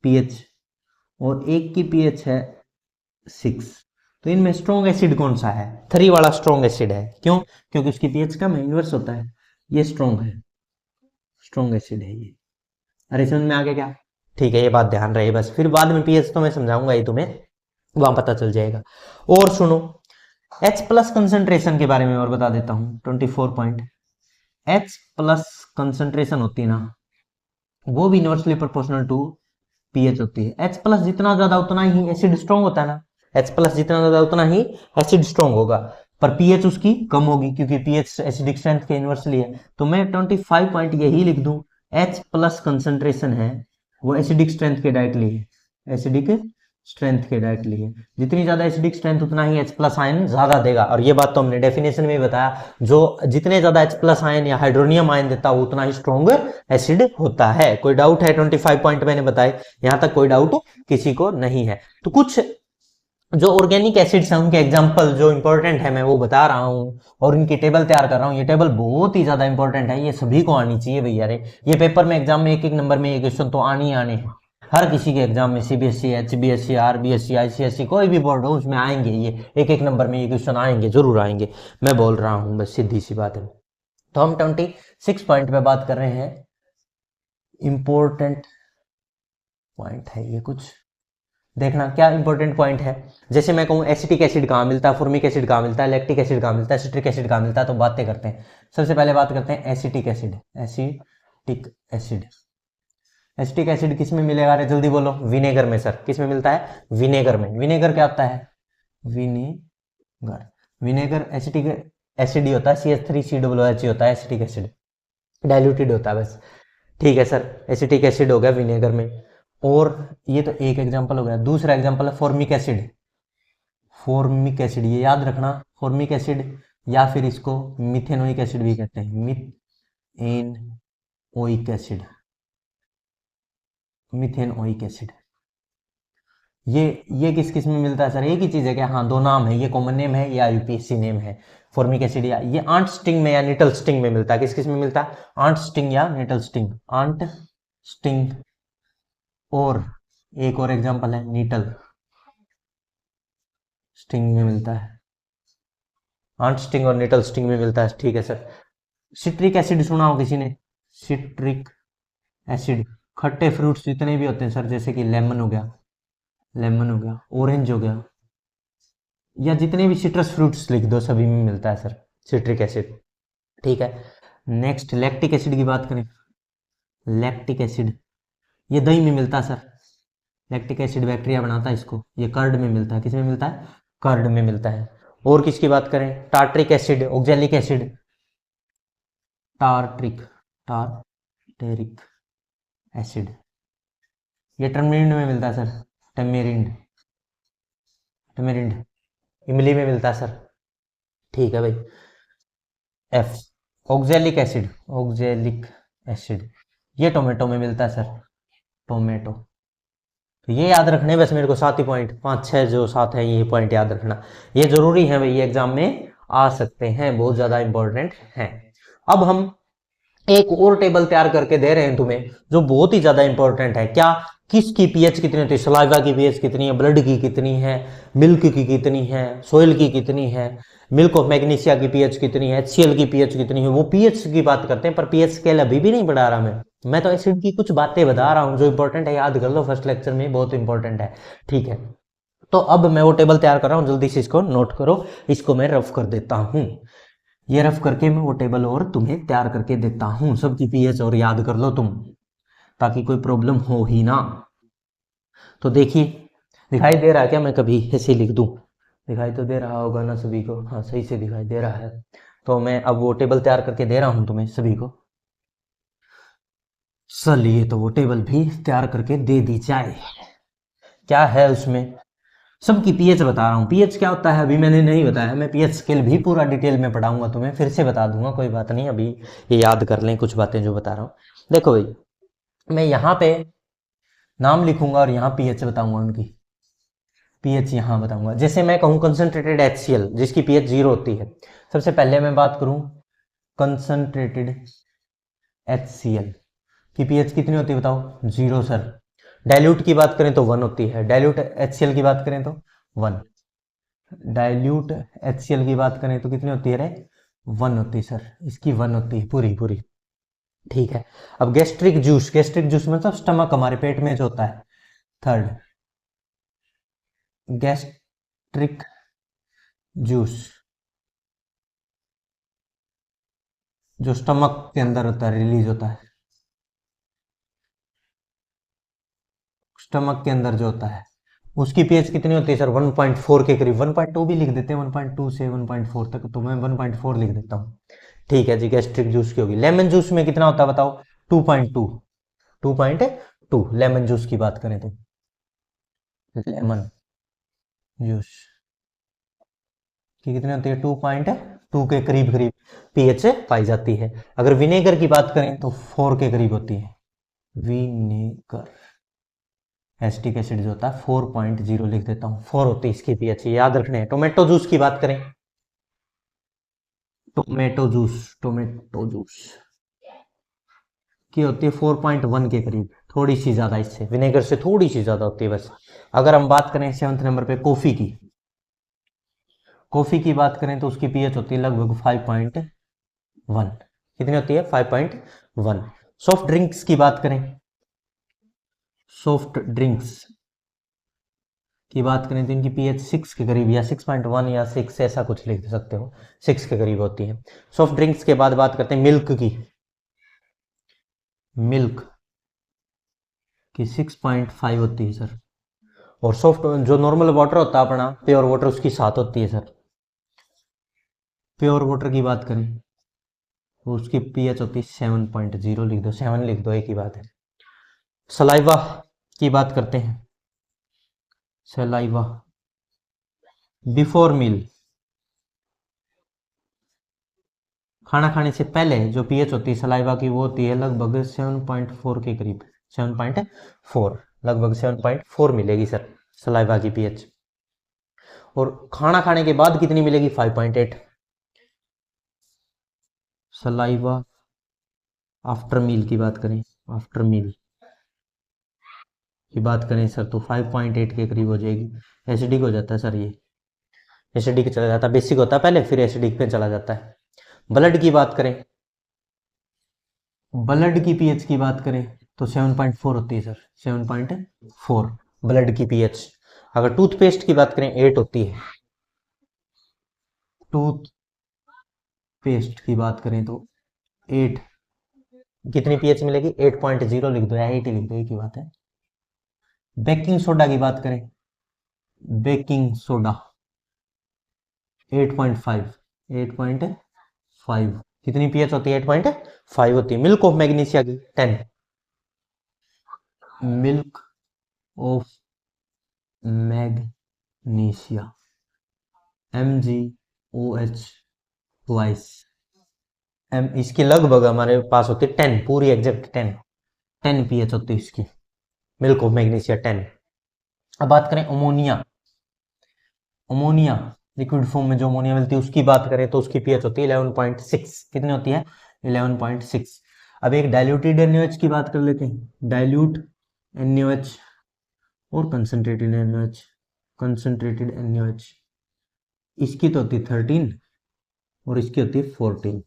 पीएच और एक की पीएच है 6, तो इनमें स्ट्रॉन्ग एसिड कौन सा है, 3 वाला स्ट्रॉन्ग एसिड है। क्यों, क्योंकि उसकी पीएच कम है, इनवर्स होता है, ये स्ट्रॉन्ग है, स्ट्रॉन्ग एसिड है ये। अरे समझ में आ गया क्या, ठीक है, ये बात ध्यान रहे बस, फिर बाद में पीएच तो मैं समझाऊंगा ही तुम्हें, वहां पता चल जाएगा। और सुनो, H प्लस कंसेंट्रेशन के बारे में और बता देता हूं, 24 पॉइंट। H प्लस कंसेंट्रेशन होती है ना, वो भी इनवर्सली प्रोपोर्शनल टू पीएच होती है। H प्लस जितना ज्यादा उतना ही एसिड स्ट्रॉन्ग होता है ना, H प्लस जितना ज्यादा उतना ही एसिड स्ट्रॉन्ग होगा, पर पीएच उसकी कम होगी क्योंकि पीएच एसिडिक स्ट्रेंथ के इनवर्सली है। तो मैं 25 पॉइंट यही लिख दूं, H प्लस कंसेंट्रेशन है वो एसिडिक स्ट्रेंथ के डायरेक्टली है, एसिडिक स्ट्रेंथ के डायरेक्टली है। जितनी ज्यादा एसिडिक स्ट्रेंथ उतना ही H प्लस आयन ज्यादा देगा, और ये बात तो हमने डेफिनेशन में बताया, जो जितने ज्यादा H प्लस आयन या हाइड्रोनियम आयन देता है उतना ही स्ट्रॉन्ग एसिड होता है। कोई डाउट है, 25 पॉइंट मैंने बताए, यहां तक कोई डाउट किसी को नहीं है। तो कुछ जो ऑर्गेनिक एसिड्स हैं उनके एग्जांपल जो इंपॉर्टेंट है मैं वो बता रहा हूँ, और इनकी टेबल तैयार कर रहा हूँ। ये टेबल बहुत ही ज्यादा इंपॉर्टेंट है, ये सभी को आनी चाहिए भैया रे। ये पेपर में एग्जाम में एक एक नंबर में ये क्वेश्चन तो आने ही आने हैं, हर किसी के एग्जाम में, सीबीएसई, एचबीएसई, आरबीएसई, आईसीएसई, कोई भी बोर्ड हो उसमें आएंगे, ये एक एक नंबर में ये क्वेश्चन आएंगे, जरूर आएंगे, मैं बोल रहा हूँ, बस सीधी सी बात है। तो हम 26 पॉइंट पे बात कर रहे हैं, इंपॉर्टेंट पॉइंट है ये कुछ, देखना क्या इंपॉर्टेंट पॉइंट है। जैसे मैं कहूँ एसिटिक एसिड कहाँ मिलता है, फॉर्मिक एसिड कहाँ मिलता है, लैक्टिक एसिड कहाँ मिलता है, सिट्रिक एसिड कहाँ मिलता है, तो बातें करते हैं। सबसे पहले बात करते हैं acetic acid, acetic acid. Acetic acid किस में मिलेगा, अरे जल्दी बोलो, विनेगर में सर, किस में मिलता है, विनेगर में। विनेगर क्या होता है, विनेगर, विनेगर एसिटिक एसिड ही होता है, CH3COOH होता है एसिटिक एसिड, डाइल्यूटेड होता है बस, ठीक है सर। एसिटिक एसिड हो गया विनेगर में। और ये तो एक एग्जांपल हो गया, दूसरा एग्जांपल है फॉर्मिक एसिड। फॉर्मिक एसिड ये याद रखना, फॉर्मिक एसिड या फिर इसको मिथेनोइक एसिड भी कहते हैं, मिथेनोइक एसिड, मिथेनोइक एसिड। ये किस किस में मिलता है सर, एक ही चीज है क्या, हाँ दो नाम है, ये कॉमन नेम है या यूपीएससी नेम है, फॉर्मिक एसिड। या ये आंट स्टिंग में या निटल स्टिंग में मिलता है, किस किस में मिलता है, आंट स्टिंग या निटल स्टिंग, आंट स्टिंग। और एक और एग्जांपल है नीटल स्टिंग में मिलता है, आंट स्टिंग और निटल स्टिंग में मिलता है, ठीक है सर। सिट्रिक एसिड सुना हो किसी ने, सिट्रिक एसिड, खट्टे फ्रूट्स जितने भी होते हैं सर, जैसे कि लेमन हो गया, लेमन हो गया, ऑरेंज हो गया, या जितने भी सिट्रस फ्रूट्स लिख दो सभी में मिलता है सर सिट्रिक एसिड, ठीक है। नेक्स्ट लैक्टिक एसिड की बात करें, लैक्टिक एसिड ये दही में मिलता है सर, लैक्टिक एसिड बैक्टीरिया बनाता है इसको, ये कर्ड में मिलता है, किस में मिलता है, कर्ड में मिलता है। और किसकी बात करें, tartaric acid, oxalic acid, tartaric, tartaric acid, ये टर्मेरिंड में मिलता है सर, टमेरिंड, टमेरिंड इमली में मिलता है सर, ठीक है भाई। F oxalic acid, oxalic acid ये टोमेटो में मिलता है सर, टोमेटो। तो ये याद रखने बस मेरे को 7 ही पॉइंट, 5-6 जो 7 है ये पॉइंट याद रखना, ये जरूरी है भाई, ये एग्जाम में आ सकते हैं, बहुत ज्यादा इंपॉर्टेंट है। अब हम एक और टेबल तैयार करके दे रहे हैं तुम्हें जो बहुत ही ज्यादा इंपॉर्टेंट है, क्या, किसकी पीएच कितनी होती है, सलाइवा की पीएच कितनी है, ब्लड की कितनी है, मिल्क की कितनी है, सोइल की कितनी है, मिल्क ऑफ मैग्नीशिया की पीएच कितनी है, HCl की पीएच कितनी है, वो पीएच की बात करते हैं, पर पीएच स्केल अभी भी नहीं पढ़ा रहा मैं तो एसिड की कुछ बातें बता रहा हूँ जो इंपॉर्टेंट है, याद कर लो, फर्स्ट लेक्चर में बहुत इंपॉर्टेंट है, ठीक है। तो अब मैं वो टेबल तैयार कर रहा हूँ, जल्दी से इसको नोट करो, इसको मैं रफ कर देता हूँ, ये रफ करके मैं वो टेबल और तुम्हें तैयार करके देता हूँ, सबकी पीएच और याद कर लो तुम। ताकि कोई प्रॉब्लम हो ही ना। तो देखिए दिखाई दे रहा है क्या, मैं कभी ऐसे लिख दूं, दिखाई तो दे रहा होगा ना सभी को, हाँ सही से दिखाई दे रहा है। तो मैं अब वो टेबल तैयार करके दे रहा हूं तुम्हें सभी को। चलिए तो वो टेबल भी तैयार करके दे दी जाए। क्या है उसमें, सबकी पीएच बता रहा हूँ। पीएच क्या होता है अभी मैंने नहीं बताया, मैं पीएच स्केल भी पूरा डिटेल में पढ़ाऊंगा तुम्हें, फिर से बता दूंगा, कोई बात नहीं, अभी ये याद कर लें कुछ बातें जो बता रहा हूँ। देखो भाई, मैं यहाँ पे नाम लिखूंगा और यहाँ पीएच बताऊंगा उनकी, पीएच यहाँ बताऊंगा। जैसे मैं कहूँ कंसंट्रेटेड HCl जिसकी पीएच 0 होती है, सबसे पहले मैं बात करूँ कंसंट्रेटेड HCl की पीएच कितनी होती है बताओ, 0 सर। डाइल्यूट की बात करें तो 1 होती है, डाइल्यूट HCl की बात करें तो 1, डाइल्यूट HCl की बात करें तो कितनी होती है रे, 1 होती है सर, इसकी 1 होती है पूरी पूरी। ठीक है, अब गैस्ट्रिक जूस, गैस्ट्रिक जूस मतलब स्टमक हमारे पेट में जो होता है, थर्ड गैस्ट्रिक जूस जो स्टमक के अंदर होता है, रिलीज होता है स्टमक के अंदर जो होता है, उसकी पीएच कितनी होती है सर, 1.4 के करीब, 1.2 भी लिख देते हैं, 1.2 से 1.4 तक, तो मैं 1.4 लिख देता हूँ। ठीक है जी, गैस्ट्रिक जूस की होगी। लेमन जूस में कितना होता है बताओ, 2.2, 2.2 लेमन जूस की बात करें तो, लेमन जूस की कितनी होती है, 2.2 के करीब करीब पीएच पाई जाती है। अगर विनेगर की बात करें तो 4 के करीब होती है, विनेगर एसिटिक एसिड जो होता है 4.0 लिख देता हूँ, 4 होती है इसकी पीएच, याद रखने हैं। टोमेटो जूस की बात करें, टोमेटो जूस की होती है 4.1 के करीब, थोड़ी सी ज्यादा, इससे विनेगर से थोड़ी सी ज्यादा होती है बस। अगर हम बात करें 7वें नंबर पे कॉफी की बात करें तो उसकी पीएच होती है लगभग 5.1, कितनी होती है 5.1। सॉफ्ट ड्रिंक्स की बात करें, सॉफ्ट ड्रिंक्स की बात करें तो इनकी पीएच 6 के करीब, या 6.1 या 6 ऐसा कुछ लिख सकते हो, 6 के करीब होती है। सॉफ्ट ड्रिंक्स के बाद बात करते हैं मिल्क की, मिल्क की 6.5 होती है सर। और सॉफ्ट जो नॉर्मल वाटर होता है अपना प्योर वाटर, उसकी 7 होती है सर। प्योर वाटर की बात करें तो उसकी पीएच होती है 7.0, लिख दो 7 लिख दो, एक ही बात है। सलाइवा की बात करते हैं, सलाइवा बिफोर मील, खाना खाने से पहले जो पीएच होती है सलाइवा की वो होती है लगभग 7.4 के करीब, 7.4, लगभग 7.4 मिलेगी सर सलाइवा की पीएच। और खाना खाने के बाद कितनी मिलेगी, 5.8। सलाइवा आफ्टर मील की बात करें, आफ्टर मील की बात करें सर तो 5.8 के करीब हो जाएगी। एसिडिक हो जाता है सर, ये एसिडिक चला जाता है, बेसिक होता है पहले फिर एसिडिक पे चला जाता है। ब्लड की बात करें, ब्लड की पीएच की बात करें तो 7.4 होती है सर, 7.4 ब्लड की पीएच। अगर टूथपेस्ट की बात करें 8 होती है, टूथ पेस्ट की बात करें तो 8, कितनी पीएच मिलेगी, 8.0 लिख दो या 8 लिख दो, एक ही बात है। बेकिंग सोडा की बात करें, बेकिंग सोडा 8.5, 8.5 कितनी पीएच होती है, 8.5 होती है। मिल्क ऑफ मैग्नीशिया की 10, milk of magnesia MgOH twice M, इसकी लगभग हमारे पास होती है 10, पूरी एग्जैक्ट 10 पीएच होती है इसकी, मिल्क ऑफ मैग्नीशिया 10। अब बात करें अमोनिया, अमोनिया लिक्विड फॉर्म में जो अमोनिया मिलती है उसकी बात करें तो उसकी पीएच होती है 11.6, कितनी होती है 11.6। अब एक डाइल्यूटेड NaOH की बात कर लेते हैं, डाइल्यूट NaOH और कंसंट्रेटेड NaOH, इसकी तो होती है 13 और इसकी होती है 14।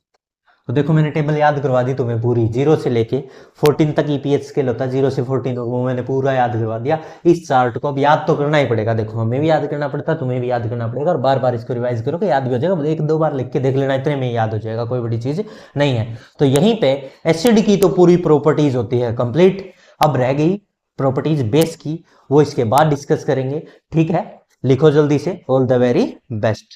तो देखो मैंने टेबल याद करवा दी तुम्हें पूरी, 0 से लेके 14 तक ही पीएच स्केल होता है, 0 से 14 तक वो मैंने पूरा याद करवा दिया। इस चार्ट को अब याद तो करना ही पड़ेगा, देखो हमें भी याद करना पड़ता है, तुम्हें भी याद करना पड़ेगा, और बार बार इसको रिवाइज करोगे याद भी हो जाएगा, एक दो बार लिख के देख लेना, इतने में याद हो जाएगा, कोई बड़ी चीज नहीं है। तो यहीं पे एसिड की तो पूरी प्रॉपर्टीज होती है कंप्लीट, अब रह गई प्रॉपर्टीज बेस की, वो इसके बाद डिस्कस करेंगे। ठीक है, लिखो जल्दी से। All the very best.